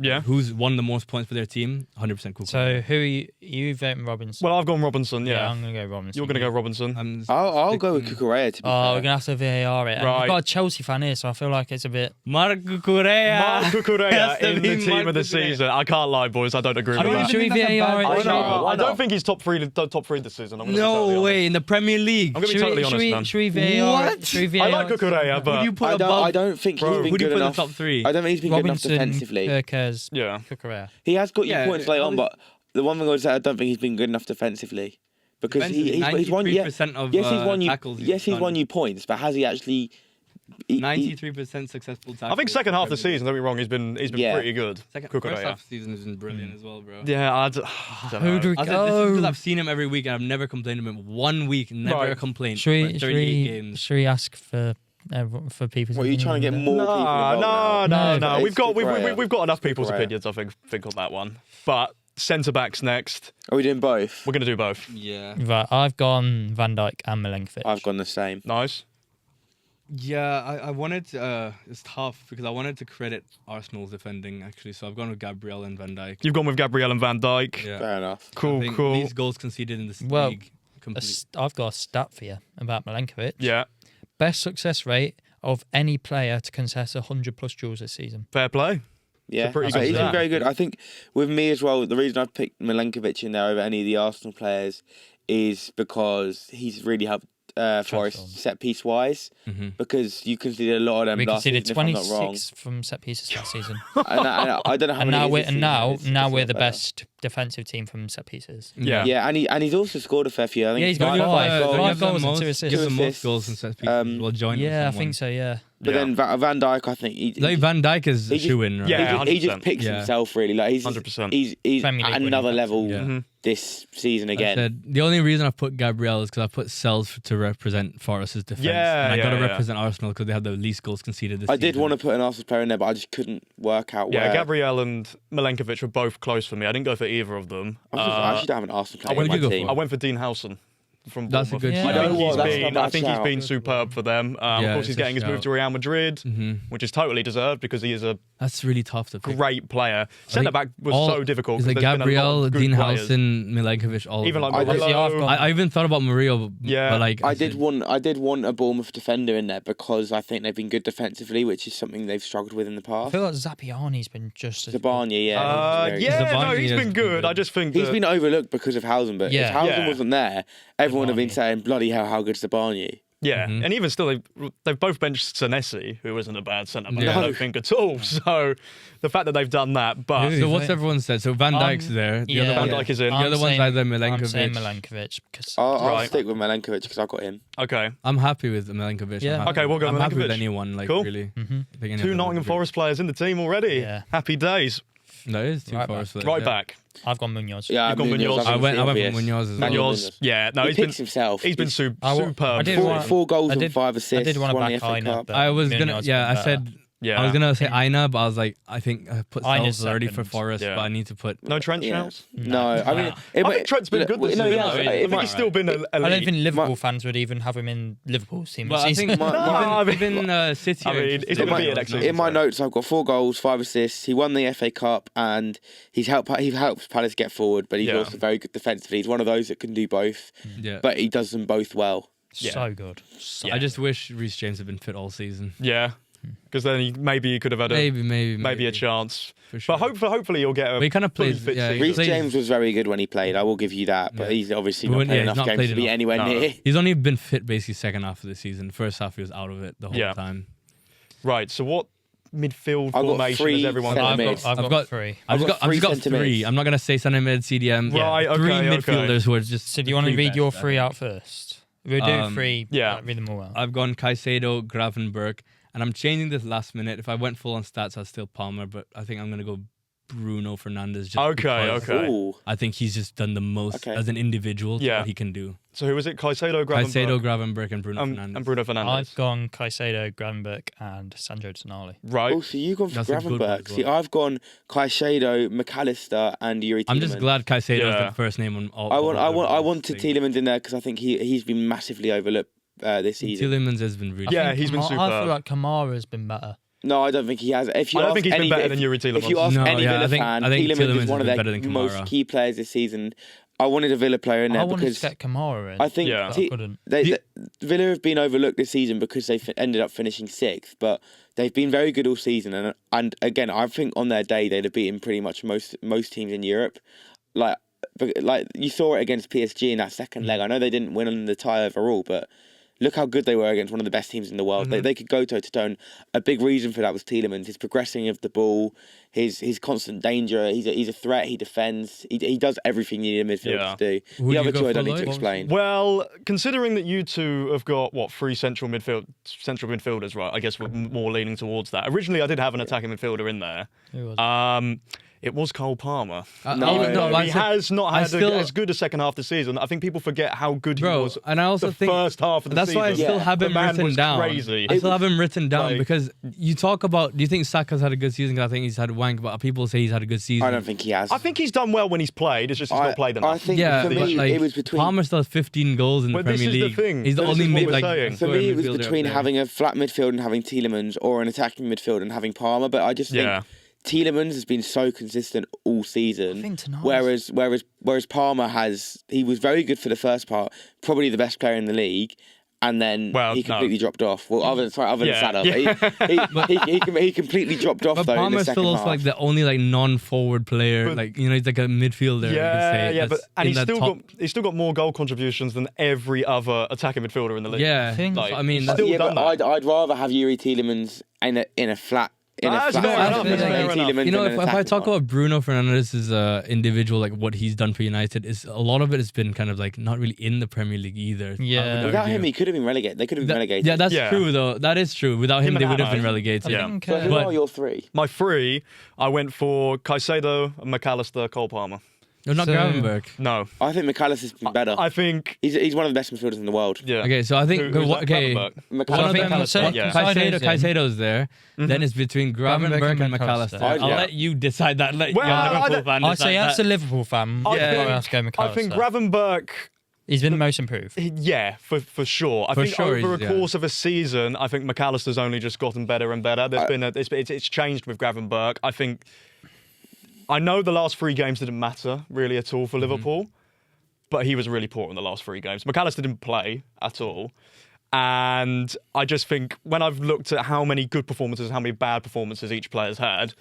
Yeah. Who's won the most points for their team? 100% Correa. So who are you voting Robinson? Well, I've gone Robinson, yeah. I'm going to go Robinson. You're going to go Robinson. I'm I'll go with sticking- Correa to be Oh, fair. we're going to have to VAR it. And Right. We've got a Chelsea fan here, so I feel like it's a bit... Marco Correa. Marco Correa Has to in be the team Marco of the Correa. season. I can't lie, boys. I don't agree with don't that. even Should we think that's a VAR bad it? I point. know. I don't think he's top three this season. I'm gonna be totally No honest. way, in the Premier League. I'm going to be totally honest, man. Should we VAR What? it? Should we I VAR like it? Correa, Who do but you put I above? don't think Bro, he's who been Who do you good put in the enough. top 3? I don't think he's been good enough Robinson, defensively. Kirkes, yeah. Correa. He has got Yeah, your points late on, but the one thing I would say, I don't think he's been good enough defensively. Because he's won. Yeah, 93% of yes, he's won you. tackles. Yes, he's won you points, but has he actually? 93% successful tackles. I think second half of the season, don't be wrong, he's been Yeah. pretty good. Second, Correa. first half of the season has been brilliant as well, bro. Yeah, I don't Who do know. we I said, this is because go? I've seen him every week and I've never complained about him. 1 week, never Right. a complaint. Should for we, 38 games. should we ask for people's What are you trying to get opinion on more people involved now? No, No. It's We've got enough people's Correa. opinions, I think, on that one. But centre backs next. Are we doing both? We're going to do both. Yeah. that? Right, I've gone Van Dijk and Milenkovic. I've gone the same. Nice. Yeah, I wanted to, it's tough because I wanted to credit Arsenal's defending actually, so I've gone with Gabriel and Van Dijk. You've gone with Gabriel and Van Dijk. Yeah. Fair enough. I Cool, think cool. These goals conceded in this Well, league. Complete. I've got a stat for you about Milenkovic. Yeah, Best success rate of any player to contest 100 plus duels this season. fair play. Yeah, pretty so good he's stat. been very good. I think with me as well, the reason I've picked Milenkovic in there over any of the Arsenal players is because he's really helped Transformed. Forest set piece wise. Mhm. Because you conceded a lot of them We last conceded season, if I'm not wrong. 26 from set pieces last season. And I don't know how and many now it is we're this and season, now it's now a we're lot the better. best defensive team from set pieces. Yeah. Yeah, and he's also scored a fair few. I think Yeah, he's got Don't you have, five don't you goals have the and most- 2 assists. You have the Two most assists. goals and set pieces. Well, joined Yeah, I with think someone. so. Yeah. But Yeah. then Van Dijk, I think Like Van Dijk is He a just- shoe in, right? Yeah, he just 100%. picks Yeah. himself really. Like he's 100%. he's Premier at League another winning level Yeah. Mhm. this season I again. said, the only reason I put Gabriel is because I put Sells to represent Forest's defense. Yeah, and I got to yeah, yeah. represent Arsenal because they had the least goals conceded this I season. did want to put an Arsenal player in there, but I just couldn't work out Yeah, where. Gabriel and Milenkovic were both close for me. I didn't go for either of them. I actually don't have an Arsenal player what in did my you go team. for? I went for Dean Howson. from That's a Bournemouth. good Yeah. shout. I You know think what, he's that's been. not a I bad think he's shout. been superb for them. Of Yeah, course, he's it's a getting his move shout. to Real Madrid, which is totally deserved because he is a That's really tough to pick. great player. Centre back was so difficult. It's 'cause like there's been a lot Gabriel, of good Dean players. Howson, Milenkovic, all Even of like them. Obviously, I've Murillo. got- I even thought about Murillo, Yeah. but like I did want a Bournemouth defender in there because I think they've been good defensively, which is something they've struggled with in the I past. feel like Zappiani's been just as Zabanya, yeah. he's very Yeah, good. no, Zabanya he's has been been good. good. I just think He's that- been overlooked because of Howson, but Yeah. if Howson Yeah. wasn't there, everyone would have been Zabanya. saying, bloody hell, how good's Zabanya? Yeah, and even still, they've both benched Senesi, who isn't a bad centre back, Yeah. I don't think at all. So the fact that they've done that, but So what's everyone said? So Van Dijk's there. The yeah. other Van one, Dijk is in. The other one's either I'm saying Milenkovic. Milenkovic because I'll Right. stick with Milenkovic because I've got him. Okay, I'm happy with Milenkovic. Yeah. Okay, we'll go I'm happy with Milenkovic. anyone. Like Cool. really. Mm-hmm. Pick any two of them Nottingham would be Forest players in the team already. Yeah. Happy days. great. That is two Right Forest players. Right yeah. back. I've gone Munoz. Yeah, You've gone Munoz. I went for obvious. Munoz as well. Munoz, yeah, no, He he's been picks himself. he's been He's superb. I did for want- him. four goals I and did- 5 assists. I did want to won the back FA Aina, Cup. but I was gonna. Munoz's Yeah, been I better. said. Yeah. I was gonna say Aina, but I was like, I think I put Aina's Sells already for second. Forest, Yeah. but I need to put. No Trent Yeah. shouts? No, I mean, I think Trent's been good this no, season. yeah, though. he's I think been he's still been elite. I don't think Liverpool fans would even have him in Liverpool's team. Well, this I season. think I mean- even City. I are mean, interested it's in gonna be him an as excellent well. in my notes, I've got 4 goals, 5 assists. He won the FA Cup and he helps Palace get forward, but he's Yeah. also very good defensively. He's one of those that can do both, Yeah. but he does them both well. Yeah. So good. So Yeah. I just wish Rhys James had been fit all season. Yeah, because then maybe he could have had Maybe a chance. For sure. But hopefully he'll get a. But he kind of fully plays. fit Yeah, season. he Reece plays- James was very good when he played. I will give you that, but Yeah. he's obviously But not when- played yeah, he's enough not games played to be enough. anywhere No. near. He's only been fit basically second half of the season. First half he was out of it the whole Yeah. time. Right. So what midfield I've got formation 3 has everyone centre got? mids. I've got 3. I've got got 3 got centre 3. mids. I'm not gonna say centre mid, CDM. Right, okay, 3 okay. midfielders who are just. So do you want to read your 3 out first? We'll do 3. yeah. Read them all out. I've gone Caicedo, Gravenberch, and I'm changing this last minute. If I went full on stats, I'd still Palmer, but I think I'm gonna go Bruno Fernandes. Just Okay, because okay. Ooh. I think he's just done the most Okay. as an individual. Yeah. What he can do. So who was it? Caicedo, Caicedo, Gravenberch, Gravenberch, and Bruno Fernandes. and Bruno Fernandes. I've gone Caicedo, Gravenberch, and Sandro Tonali. Right. Oh, so you've gone for That's a good one Gravenberch. as well. See, I've gone Caicedo, McAllister, and Yuri Tielemans. I'm just glad Caicedo's Yeah. the first name on all. I wanted Tielemans in there because I think he's been massively overlooked this season. Tielemans has been really. Yeah, he's been I superb. feel like Kamara's been better. No, I don't think he has. If you I don't ask think he's been any- better if- than Yuri Tielemans. If you ask No, any yeah, Villa I think fan, Tielemans Tielemans has is one of been their better than most Kamara. key players this season. I wanted a Villa player in there I wanted because to get Kamara in. I think Yeah. but I couldn't. Villa have been overlooked this season because they ended up finishing 6th, but they've been very good all season. And again, I think on their day they'd have beaten pretty much most teams in Europe. Like you saw it against PSG in that second leg. I know they didn't win on the tie overall, but look how good they were against one of the best teams in the world. They could go toe to toe. And a big reason for that was Tielemans, his progressing of the ball, his constant danger. He's a threat. He defends. He does everything you need a midfielder to do. Who The do other you go two I for, don't need to Lloyd? explain. Well, considering that you two have got 3 central midfielders, right? I guess we're more leaning towards that. Originally, I did have an attacking midfielder in there. Who was It was Cole Palmer. No, Even though I he said- has not I had still- as good a second half of the season, I think people forget how good he Bro, was. and I also the think first half of the that's season. why I still Yeah. have The him man written was down. crazy. I still have him written down like- because you talk about. Do you think Saka's had a good season? 'Cause I think he's had wank, but people say he's had a good season. I don't think he has. I think he's done well when he's played. It's just he's not played enough. I think Yeah, for but me like it was between. Palmer still has 15 goals in the But this Premier is the League. thing. He's the This only is what mid we're like saying. For scoring me, it was midfielder up between there. having a flat midfield and having Tielemans, or an attacking midfield and having Palmer. But I just think Yeah. Tielemans has been so consistent all season. I think Tonali's- Whereas Palmer he was very good for the first part, probably the best player in the league, and then Well, he completely no. dropped off. Well, other than Yeah, Salah, yeah. but he completely dropped off But though in the Palmer's second still half. also like the only like non-forward player. But- Like he's like a midfielder. you Yeah, could say, yeah, but that's and in he's that still top. got more goal contributions than every other attacking midfielder in the league. Yeah, Thing- Like, I mean, he's that's- still yeah, done but that. I'd rather have Yuri Tielemans in a flat. That's fair enough, than that's fair enough. Tielemans you know, in if an I attacking talk one. about Bruno Fernandes' individual, like what he's done for United, is a lot of it has been kind of like not really in the Premier League either. I Yeah. would Without argue. him, he could have been relegated. They could have been relegated. Yeah, that's Yeah. true though. That is true. Without him, Him they and would have been Hannah. relegated. Yeah. I think, So who But- are your 3? My 3, I went for Caicedo, McAllister, Cole Palmer. No, not So- Gravenberch. No, I think McAllister's been better. I think He's one of the best midfielders in the world. yeah. Okay, so I think Who's that? okay. Gravenberch? One McAllister. of them, McAllister, yeah. Caicedo's there. Then it's between Gravenberch and McAllister. I'd- I'll yeah. let you decide that. Let Well, your I Liverpool don't- fan I decide say that. as a Liverpool fan, I yeah, think- I'll go McAllister. I think Gravenberch He's been most improved. Yeah, for sure. I For think sure, over a yeah. course of a season, I think McAllister's only just gotten better and better. There's been it's changed with Gravenberch. I know the last 3 games didn't matter really at all for Liverpool, but he was really poor in the last 3 games. McAllister didn't play at all. And I just think when I've looked at how many good performances, how many bad performances each player's had,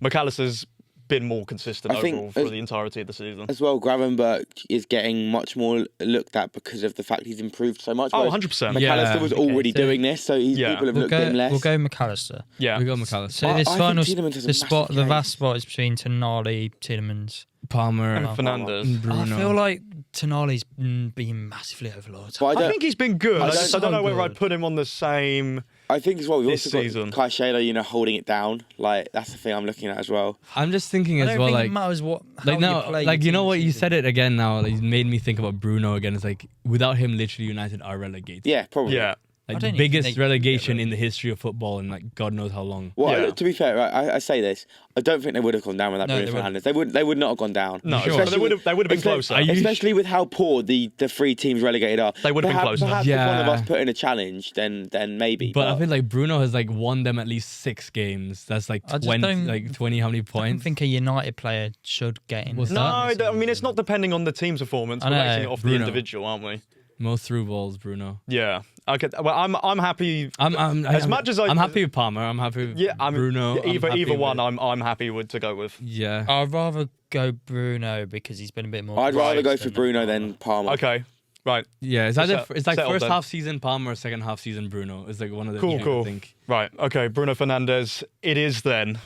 McAllister's been more consistent I think overall for the entirety of the season. As well, Gravenberch is getting much more looked at because of the fact he's improved so much. Oh, whereas 100%. McAllister Yeah. was already so- doing this, so people have looked at him less. We'll go McAllister. Yeah. We got McAllister. So I this think final, Tielemans has a the spot, massive the case. vast spot is between Tonali, Tielemans. Palmer, And Fernandes. Bruno. I feel like Tonali's been massively overlooked. But I think he's been good. I don't- don't know so whether I'd good. put him on the same. I think as well, we've this also season. got Caicedo, holding it down. Like, that's the thing I'm looking at as well. I'm just thinking I as don't well, think like, it matters what. like how now, you play like your you know team what this you season. said it again. Now, like, it made me think about Bruno again. It's like without him, literally United are relegated. Yeah, probably. Yeah. Like I the don't even biggest think- relegation in the history of football, and like God knows how long. Well, Yeah. to be fair, right, I say this. I don't think they would have gone down with that No, Bruno they Fernandes. They would not have gone down. No, Sure. but they would have been closer. Are you- Especially with how poor the 3 teams relegated are. They would have been closer. Perhaps if one of Yeah. us put in a challenge, then maybe. But I feel like Bruno has like won them at least 6 games. That's like I just 20, don't- like 20 how many I don't points? think a United player should get in. What's this No, that? I mean it's not depending on the team's performance. I We're know, basing it off the Bruno. individual, aren't we? Most through balls, Bruno. Yeah. Okay. Well, I'm happy. I'm much as I'm happy with Palmer. I'm happy with Yeah. I'm Bruno. yeah, I'm either happy one. with- I'm happy with to go with. Yeah. I'd rather go Bruno because he's been a bit more. I'd rather go close for than Bruno Palmer. than Palmer. Okay. Right. Yeah, it's So either it's like settled first then. half season Palmer, second half season Bruno. It's like one of the Cool. two, Cool. I think. Right. Okay. Bruno Fernandes. It is then.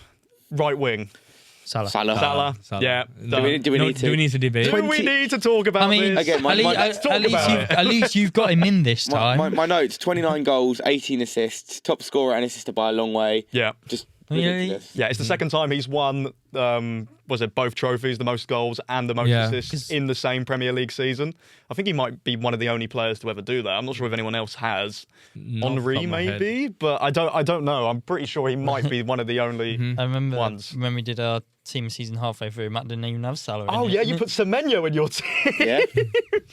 Right wing. Salah. Salah. Yeah. Do we, Do we need to? Do we need to debate? Do we need to talk about I mean, this? Again, let's talk about it. at least you've got him in this time. My notes: 29 goals, 18 assists, top scorer and assister by a long way. Yeah. Just Yeah, ridiculous. Yeah, it's the second time he's won, was it both trophies, the most goals and the most Yeah. assists in the same Premier League season. I think he might be one of the only players to ever do that. I'm not sure if anyone else has. Not off the Henry top of my head. maybe, but I don't know. I'm pretty sure he might be one of the only I remember ones. when we did our team season halfway through, Matt didn't even have Salah. Oh in yeah, it. you put Semenyo in your team. Yeah.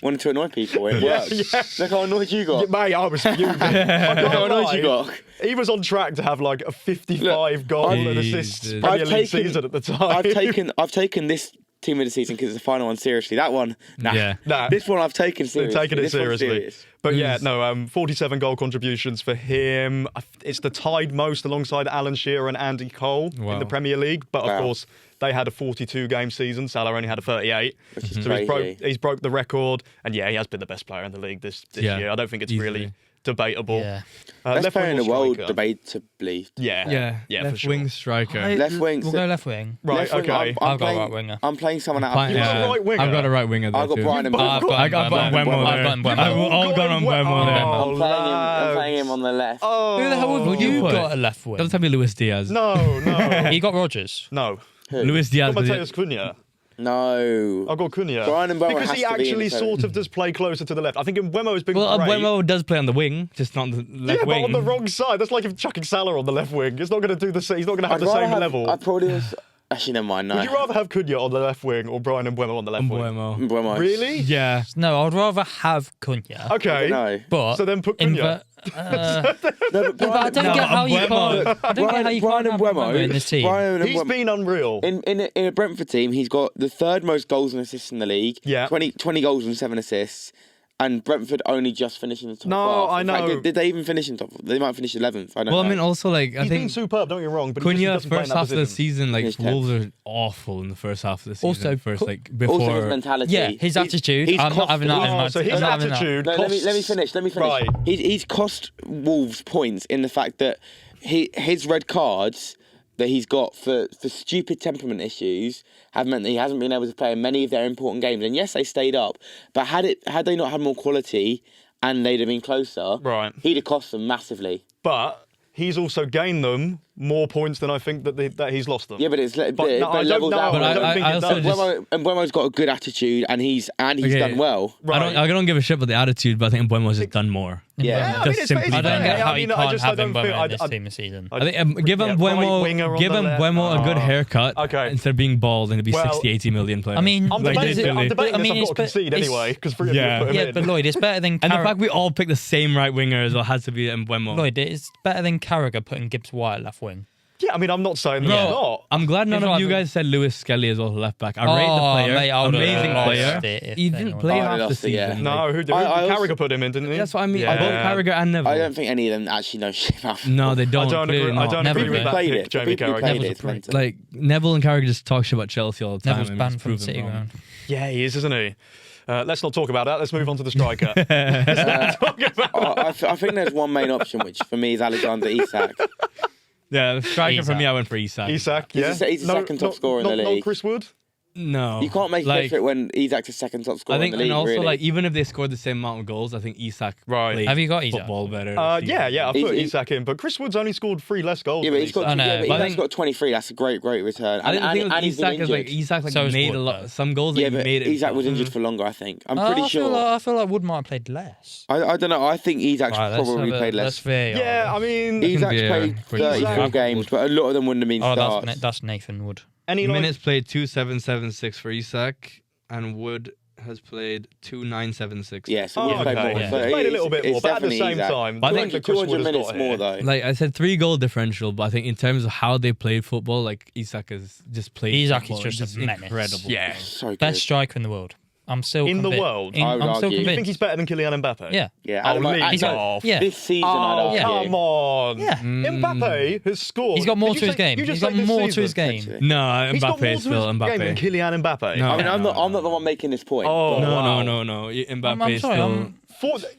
Wanted to annoy people. It Yeah, worked. yeah. Look how annoyed you got. Mate, I was fuming. Look how annoyed you got. He was on track to have like a 55 goal and assists Jesus. Premier I've League taken- season at the time. I've taken this team of the season because it's the final one seriously. That one, nah. Yeah. Nah. This one I've taken seriously. Taking it This one's seriously. serious. But yeah, no, 47 goal contributions for him. It's the tied most alongside Alan Shearer and Andy Cole in Wow. the Premier League. But of Wow. course, they had a 42 game season. Salah only had a 38. Which is So crazy. he's broke the record. And yeah, he has been the best player in the league this Yeah, year. I don't think it's easily. really debatable. Yeah. Best left player wing in the or world, striker? debatably. Yeah. Yeah. for Left sure. wing striker. Left wing, We'll so- go left wing. Right, Left wing, okay. I'm I've got a playing, right winger. I'm playing someone out of You've got a right winger. I've got a right winger there I've got too. Brian and I've got- I got Brian Mbeumo Mbeumo. there. I've got Mbeumo. I've all got on Mbeumo there. I'm playing him on the left. Oh, Who the hell would You you put? got a left wing. Don't tell me Luis Diaz. No, no. He got Rogers. No. Who? Luis Diaz. Got Mateus Cunha. No. I've got Cunha. Brian Mbeumo because has he to be in actually the center. sort of does play closer to the left. I think Mbeumo has been Well, great. Mbeumo does play on the wing, just not on the left Yeah, wing. but on the wrong side. That's like if chucking Salah on the left wing. It's not going to do the same. He's not going to have I'd the rather same level. I probably was. Actually, never mind. No. Would you rather have Cunha on the left wing or Brian Mbeumo on the left wing? Mbeumo. Mbeumo. Really? Yeah. No, I'd rather have Cunha. Okay. No. But So then put in Cunha. No, but but I don't No, get how you Mbeumo. can't. I don't get how you Brian can't have Mbeumo Mbeumo in this team. Brian He's Mbeumo- been unreal. in a Brentford team, he's got the third most goals and assists in the league. Yeah. 20 goals and 7 assists. And Brentford only just finished in the top No, half. I In fact, know. did they even finish in top? They might finish 11th. I don't Well, know. I mean, also like I He's been think superb, don't get me wrong. But he just Cunha doesn't play in first that half of the position. season, like He's 10th. Wolves are awful in the first half of the season. Also, first like also his before. mentality. Yeah, his attitude. he's I'm not cost having that the in my Oh, so team. his I'm not having that. attitude No, costs... let me finish. Right. He's cost Wolves points in the fact that his red cards that he's got for stupid temperament issues have meant that he hasn't been able to play in many of their important games. And yes, they stayed up, but had they not had more quality and they'd have been closer, Right. he'd have cost them massively. But he's also gained them more points than I think that he's lost them. Yeah, but it's no, I don't levels know. out. But I don't think it does. Mbeumo's got a good attitude, and he's done well. Right. I don't give a shit about the attitude, but I think Mbuemo's just done more. Yeah. I mean, it's simply I don't fair. get how I you mean, I can't just- have I don't Mbeumo feel- in this I- team this season. I think give right winger on the Mbuemo a good left. haircut. Okay. Instead of being bald, and it'd be Well, 60, 80 million player. I mean, I'm Like, debating, literally. I'm debating I mean, this. I've got to it's- concede it's- anyway because three of Yeah. you put him Yeah, in. but Lloyd, it's better than and the fact we all picked the same right winger as well has to be Mbuemo. Lloyd, it's better than Carragher putting Gibbs White at left wing. Yeah, I mean, I'm not saying that Bro, it's not. I'm glad none If of I you think- guys said Lewis Skelly as well, left back. I rate the Oh, player, mate, I would've amazing lost player. it if He didn't anyone- play Oh, half the lost it, yeah. season. No, who did? I Carragher also- put him in, didn't he? That's what I mean. Yeah. Both Carragher and Neville. I don't think any of them actually know shit about No, they I don't. don't clearly agree. I not. don't Never agree with really that played pick, it. Jamie People who Carragher. played Neville's it, it's a prick. mental. Like Neville and Carragher just talk shit about Chelsea all the time. Neville's and banned it's from proven City wrong. ground. Yeah, he is, isn't he? Let's not talk about that. Let's move on to the striker. Let's not talk about I think there's one main option, which for me is Alexander Isak. Yeah, the striker for Isak. me, I went for Isak. Isak. He's Yeah, the- he's the second top scorer in the not league. Chris Wood. No, You can't make like, a case of it when Isak's the second top scorer I think, in the league. and also really. like even if they scored the same amount of goals, I think Isak Right. played Have you got Isak? football better. this Yeah, season. I put He's- Isak in, but Chris Wood's only scored 3 less goals. yeah, but than he's got, I know, yeah, but but I Isak's think- got 23. That's a great return. I didn't think he's been Isak is like injured. So Isak is made Wood, a lot though. some goals that Yeah, he but made. Isak was injured for longer. I think. I'm pretty I sure. feel like Wood might have played less. I don't know. I think Isak's Right, let's probably have a- played let's less. VAR. Yeah, I mean, Isak's Yeah, played pretty 34 Isak- games, but a lot of them wouldn't have been Oh, starts. that's Nathan Wood. any like, Minutes played 2,776 for Isak, and Wood has played 2,976. Yeah, so Oh, Wood played okay, more. yeah. So He's played a it's- little bit it's more, but at the definitely same Isak. time, But I the think fact that Chris 200 Wood has minutes got more here. though. Like I said, 3-goal differential, but I think in terms of how they played football, like Isak has just played. Isak is football. just a It's menace. incredible. Yeah. So good. Best striker in the world. I'm still In the convinced. world? I would I'm still argue. You convinced. think he's better than Kylian Mbappe? Yeah. Yeah, Oh, and leave he's got- off. yeah. This season, Oh, I'd argue. come on. Yeah. Mbappe has scored. He's got more Did to you his say- game. you just He's say got this more to season? his game. Actually. No, He's got Mbappe more is to his still game than Mbappe. Kylian Mbappe. No. I mean, I'm not the one making this point. Oh, but- wow. No. Mbappe I'm is sorry, still.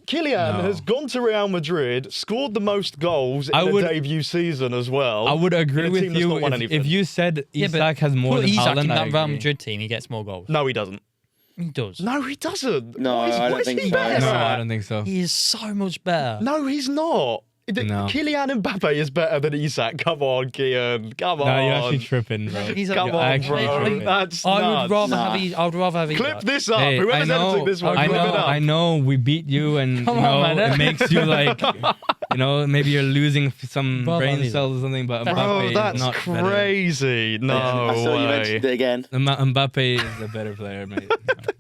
Kylian No. has gone to Real Madrid, scored the most goals in I a would- debut season as well. I would in agree a with team that's not you won if anything. you said Yeah, but Isak has more put than Isak Haaland. in that I Real agree. Madrid team, he gets more goals. No, he doesn't. He does. No, he doesn't. No, Why is- I why don't is think he so. better? No, I don't think so. He is so much better. No, he's not. No. Kylian Mbappe is better than Isak. Come on, Kian. Come on. No, you're actually tripping, bro. He's a- Come You're on, actually bro. tripping. That's I would nuts. rather Nah. have. I would rather have. Clip Isak. this up. Hey, Whoever's editing this one, I clip it know, up. I know. We beat you, and Come you know on, man. it makes you like, you know, maybe you're losing some Brother, brain Isak. cells or something. But Bro, Mbappe is that's not crazy. No I saw you way. mentioned it again. better. Mbappe is a better player, mate.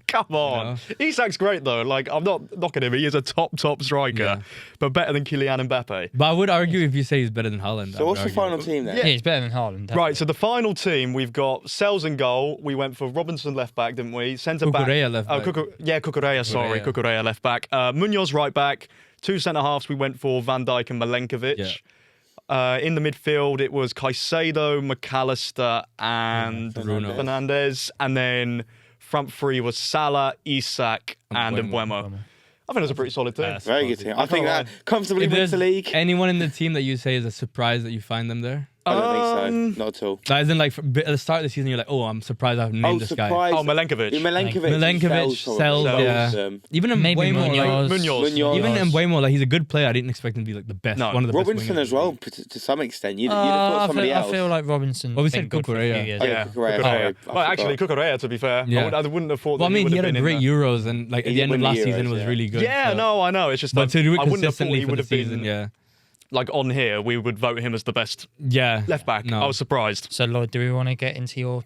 Come on. You Isak's great, though. Like, I'm not knocking him. He is a top striker, Yeah. but better than Kylian Mbappe. But I would argue if you say he's better than Haaland. So what's the final team then? Yeah, he's better than Haaland. Right, so the final team, we've got Sells in goal. We went for Robinson left back, didn't we? Centre back. Cucurella left back. Cucurella, sorry. Cucurella left back. Munoz right back. 2 centre halves, we went for Van Dijk and Milenkovic. In the midfield, it was Caicedo, McAllister, and Bruno. Fernandes. And then front three was Salah, Isak, and Mbeumo. I think it was a pretty solid team. Yes. Very good team. I think can't that comfortably If wins there's the league. anyone in the team that you say is a surprise that you find them there? I don't think so. Not at all. That isn't like at the start of the season, you're like, oh, I'm surprised I've named this guy. surprise. Oh, Milenkovic. Milenkovic, Sells, yeah. Even Maybe Mbeumo, like, Munoz. Munoz. even Mbeumo, like he's a good player. I didn't expect him to be like the best. No. One of the Robinson best as well, to some extent. You'd have thought somebody else. I feel like Robinson. Well, we said been good for a few Cucurella. years. Oh, Yeah, Cucurella, Cucurella. sorry, I Well, actually, forgot. Cucurella, to be fair. Yeah. I wouldn't have thought that Well, I mean, would he have had a been great in there. Euros, and like at He the did end of win last the season Euros, was yeah. really good. Yeah, no, I know. It's just But that to do it I wouldn't have thought consistently he for would the have been season, yeah, like on here. We would vote him as the best yeah, left back. No. I was surprised. So, Lloyd, do we want to get into your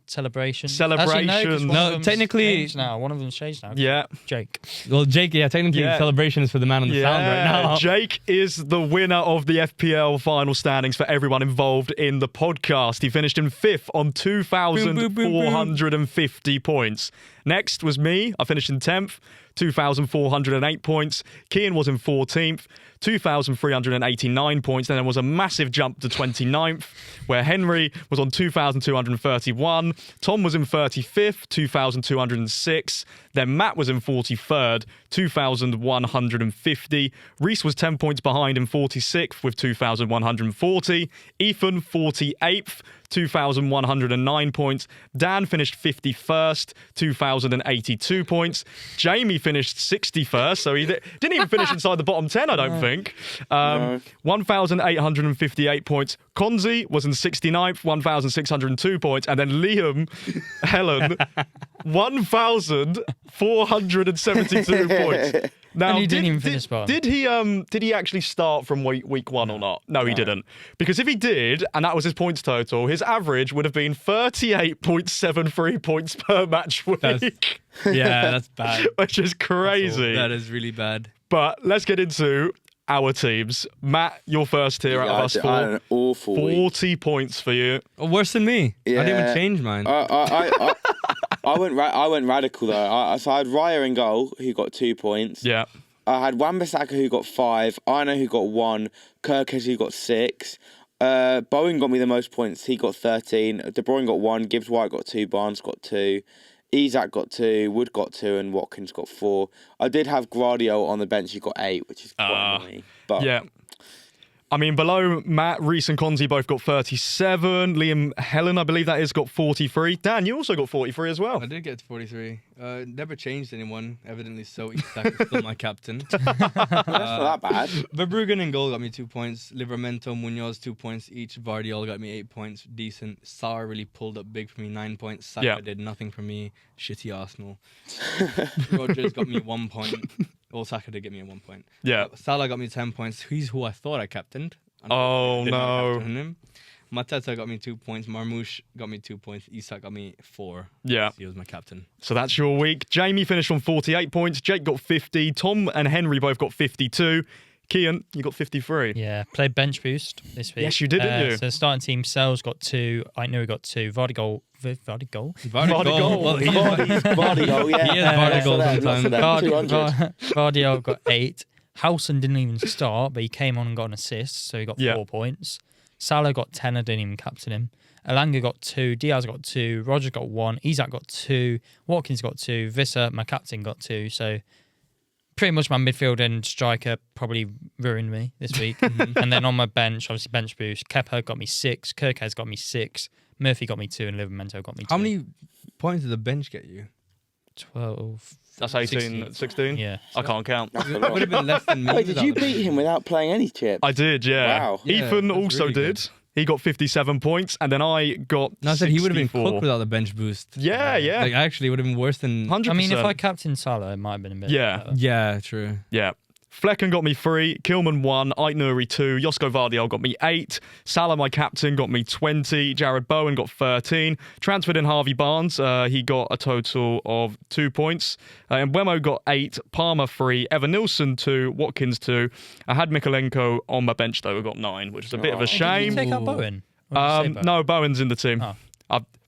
celebration? Celebrations. Actually, No, one of them's technically- changed now. One of them's changed now. Yeah. Jake. Well, Jake, yeah, technically Yeah. celebration is for the man on the sound right now. Jake is the winner of the FPL final standings for everyone involved in the podcast. He finished in 5th on 2,450 points. Next was me. I finished in 10th, 2,408 points. Kian was in 14th, 2,389 points. Then there was a massive jump to 29th, where Henry was on 2,231. Tom was in 35th, 2,206. Then Matt was in 43rd, 2,150. Rhys was 10 points behind in 46th with 2,140. Ethan, 48th, 2,109 points. Dan finished 51st, 2,082 points. Jamie finished 61st, so he didn't even finish inside the bottom 10, I don't think. No. 1,858 points. Conzy was in 69th, 1,602 points. And then Liam Helen, 1,472 points. Now, And he didn't even finish bottom. Did he actually start from week one or not? No, he didn't. Because if he did, and that was his points total, his average would have been 38.73 points per match week. That's bad. Which is crazy. That is really bad. But let's get into our teams. Matt, you're first here out of us I had an four. awful week. 40 points for you. Oh, worse than me. I didn't even change mine. I went radical though. So I had Raya in goal, who got 2 points. Yeah. I had Wan-Bissaka who got 5. Ino who got 1. Kirkes who got 6. Bowen got me the most points. He got 13. De Bruyne got 1. Gibbs White got 2. Barnes got 2. Isak got 2. Wood got 2. And Watkins got 4. I did have Gradio on the bench. He got 8, which is quite annoying. But Yeah. I mean, below Matt, Rhys and Conzy both got 37. Liam Helen, I believe that is, got 43. Dan, you also got 43 as well. I did get to 43. Never changed anyone, evidently so. Isak is still my captain. that's not that bad. Verbruggen in goal got me 2 points. Livramento, Munoz 2 points each. Vardiol got me 8 points. Decent. Saar really pulled up big for me, 9 points. Saka did nothing for me. Shitty Arsenal. Rogers got me 1 point. Well, Saka did get me a 1 point. Yeah. Salah got me 10 points. He's who I thought I captained. Oh, I did not no. captain him. Mateta got me 2 points. Marmouche got me 2 points. Isak got me 4. Yeah. He was my captain. So that's your week. Jamie finished on 48 points. Jake got 50. Tom and Henry both got 52. Kian, you got 53. Yeah, played bench boost this week. Yes, you did, didn't you? So the starting team, Sells got 2. I know we got 2. Vardy Vardiol. Well, he is Vardy, yeah. He is Vardy sometimes. Vardiol got 8. Howson didn't even start, but he came on and got an assist, so he got 4 points. Salah got 10, I didn't even captain him. Elanga got 2, Diaz got 2, Rogers got 1, Isak got 2, Watkins got 2, Visser, my captain, got 2. So pretty much my midfield and striker probably ruined me this week. And then on my bench, obviously bench boost, Kepa got me 6, Kirkes got me 6, Murphy got me 2, and Livramento got me 2. How many points did the bench get you? 12. That's 18, 16? Yeah. I can't count. It would have been less than me. Wait, did you beat him without playing any chips? I did, yeah. Wow. Yeah, Ethan that's also really did. good. He got 57 points, and then I got No, I said he would have been 64. cooked without the bench boost. Yeah, yeah. Like, actually, it would have been worse than... 100%. I mean, if I captained Salah, it might have been a bit Yeah. better. Yeah, true. Yeah. Flecken got me 3, Kilman 1, Aitnuri 2, Josko Vardiol got me 8, Salah, my captain, got me 20, Jared Bowen got 13, transferred in Harvey Barnes, he got a total of 2 points, and Wemo got 8, Palmer 3, Evan Nilsson 2, Watkins 2. I had Mikolenko on my bench though, who got 9, which is a bit of a Did you shame. take out Bowen? Or did you say Bowen? No, Bowen's in the team. Oh.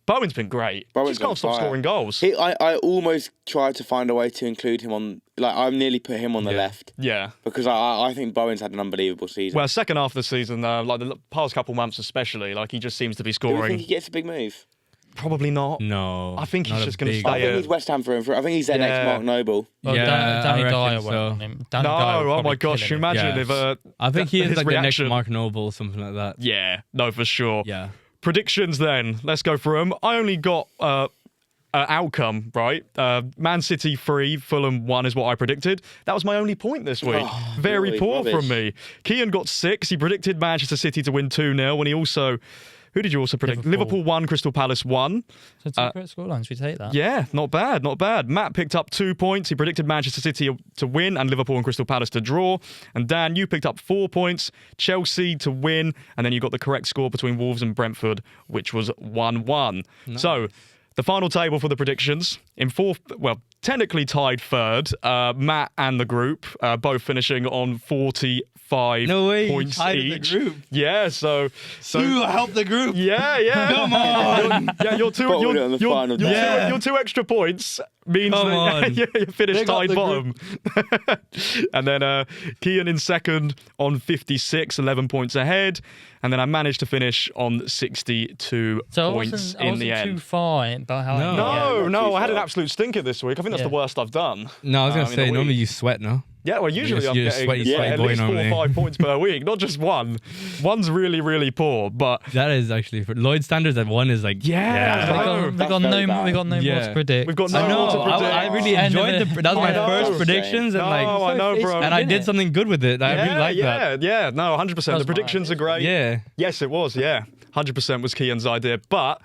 Bowen's been great. Bowen's Just can't on stop fire. scoring goals. I almost tried to find a way to include him on. Like I nearly put him on the left Yeah. because I think Bowen's had an unbelievable season. Well, second half of the season, like the past couple months especially, like he just seems to be Do you think scoring. he gets a big move? Probably not. No. I think he's not a just gonna big- stay I think at- he's West Ham through and through. I think he's their Yeah. next Mark Noble. Well, Yeah, Danny I reckon Dyer went so. on him. Danny No, Dyer would oh probably my gosh, kill him. imagine Yeah. if I think he is his like the next reaction. Mark Noble or something like that. Yeah, no, for sure. Yeah. Predictions then. Let's go through them. I only got outcome, right? Man City 3, Fulham 1 is what I predicted. That was my only point this week. Very really poor rubbish. from me. Kian got 6. He predicted Manchester City to win 2-0, and he also... Who did you also predict? Liverpool. Liverpool 1, Crystal Palace 1. So 2 correct scorelines, we take that. Yeah, not bad, not bad. Matt picked up 2 points. He predicted Manchester City to win and Liverpool and Crystal Palace to draw. And Dan, you picked up 4 points. Chelsea to win. And then you got the correct score between Wolves and Brentford, which was 1-1. So, the final table for the predictions. In fourth, well, technically tied third, Matt and the group, both finishing on 45 No way, you points tied in the each. group. Yeah, so help the group. yeah. Come on. Yeah, your two, Bottled it on the final day. your 2 extra points means Come that on. you finished They got tied the bottom. And then Kian in second on 56, 11 points ahead. And then I managed to finish on 62 So points I wasn't the too end. far by how No. No, not no, too I had an far. absolute stinker this week. I think that's Yeah. the worst I've done. No, I was going in to say, a normally week. you sweat, no? Yeah, well, usually I'm You're getting sweaty at boy least 4 or normally. 5 points per week, not just one. One's really, really poor, but That is actually for Lloyd standards. That one is like Yeah. We I got, know. we That's got very no, bad. we got no more Yeah. to predict. We've got no I know. more to predict. I really End of enjoyed it. that was my I know. first predictions, and No, like I know, bro. and I did something good with it. I really like that. Yeah, no, 100%. The That's predictions mine. are great. Yeah. Yes, it was, yeah. 100% was Kian's idea, but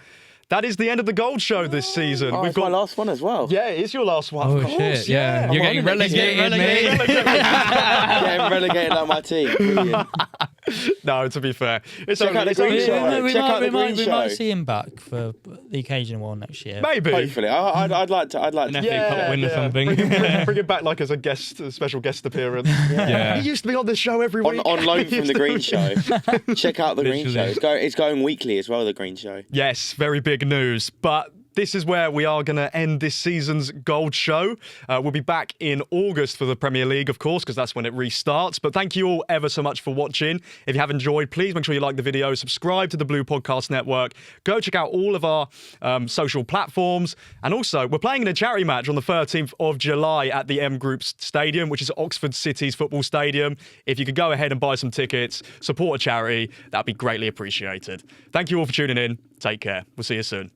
that is the end of the Gold Show this season. Oh, We've it's my last one as well. Yeah, it's your last one. Oh of course, shit! Yeah, I'm you're on getting it next year. relegated, mate. Getting relegated like my team. Brilliant. No, to be fair. It's Check only, out the it's only Green Show. fair. we Check might, out the we might, Green we Show. might see him back for the occasional one next year. Maybe. Hopefully, I'd like to. An FA Cup win or something. Bring it back like as a guest, a special guest appearance. Yeah. He used to be on this show every week. on loan He from used the to Green be- Show. Check out the Green Show. Literally. It's going weekly as well. The Green Show. Yes, very big news. But this is where we are going to end this season's Gold Show. We'll be back in August for the Premier League, of course, because that's when it restarts. But thank you all ever so much for watching. If you have enjoyed, please make sure you like the video, subscribe to the Blue Podcast Network, go check out all of our social platforms. And also, we're playing in a charity match on the 13th of July at the M Group Stadium, which is Oxford City's football stadium. If you could go ahead and buy some tickets, support a charity, that'd be greatly appreciated. Thank you all for tuning in. Take care. We'll see you soon.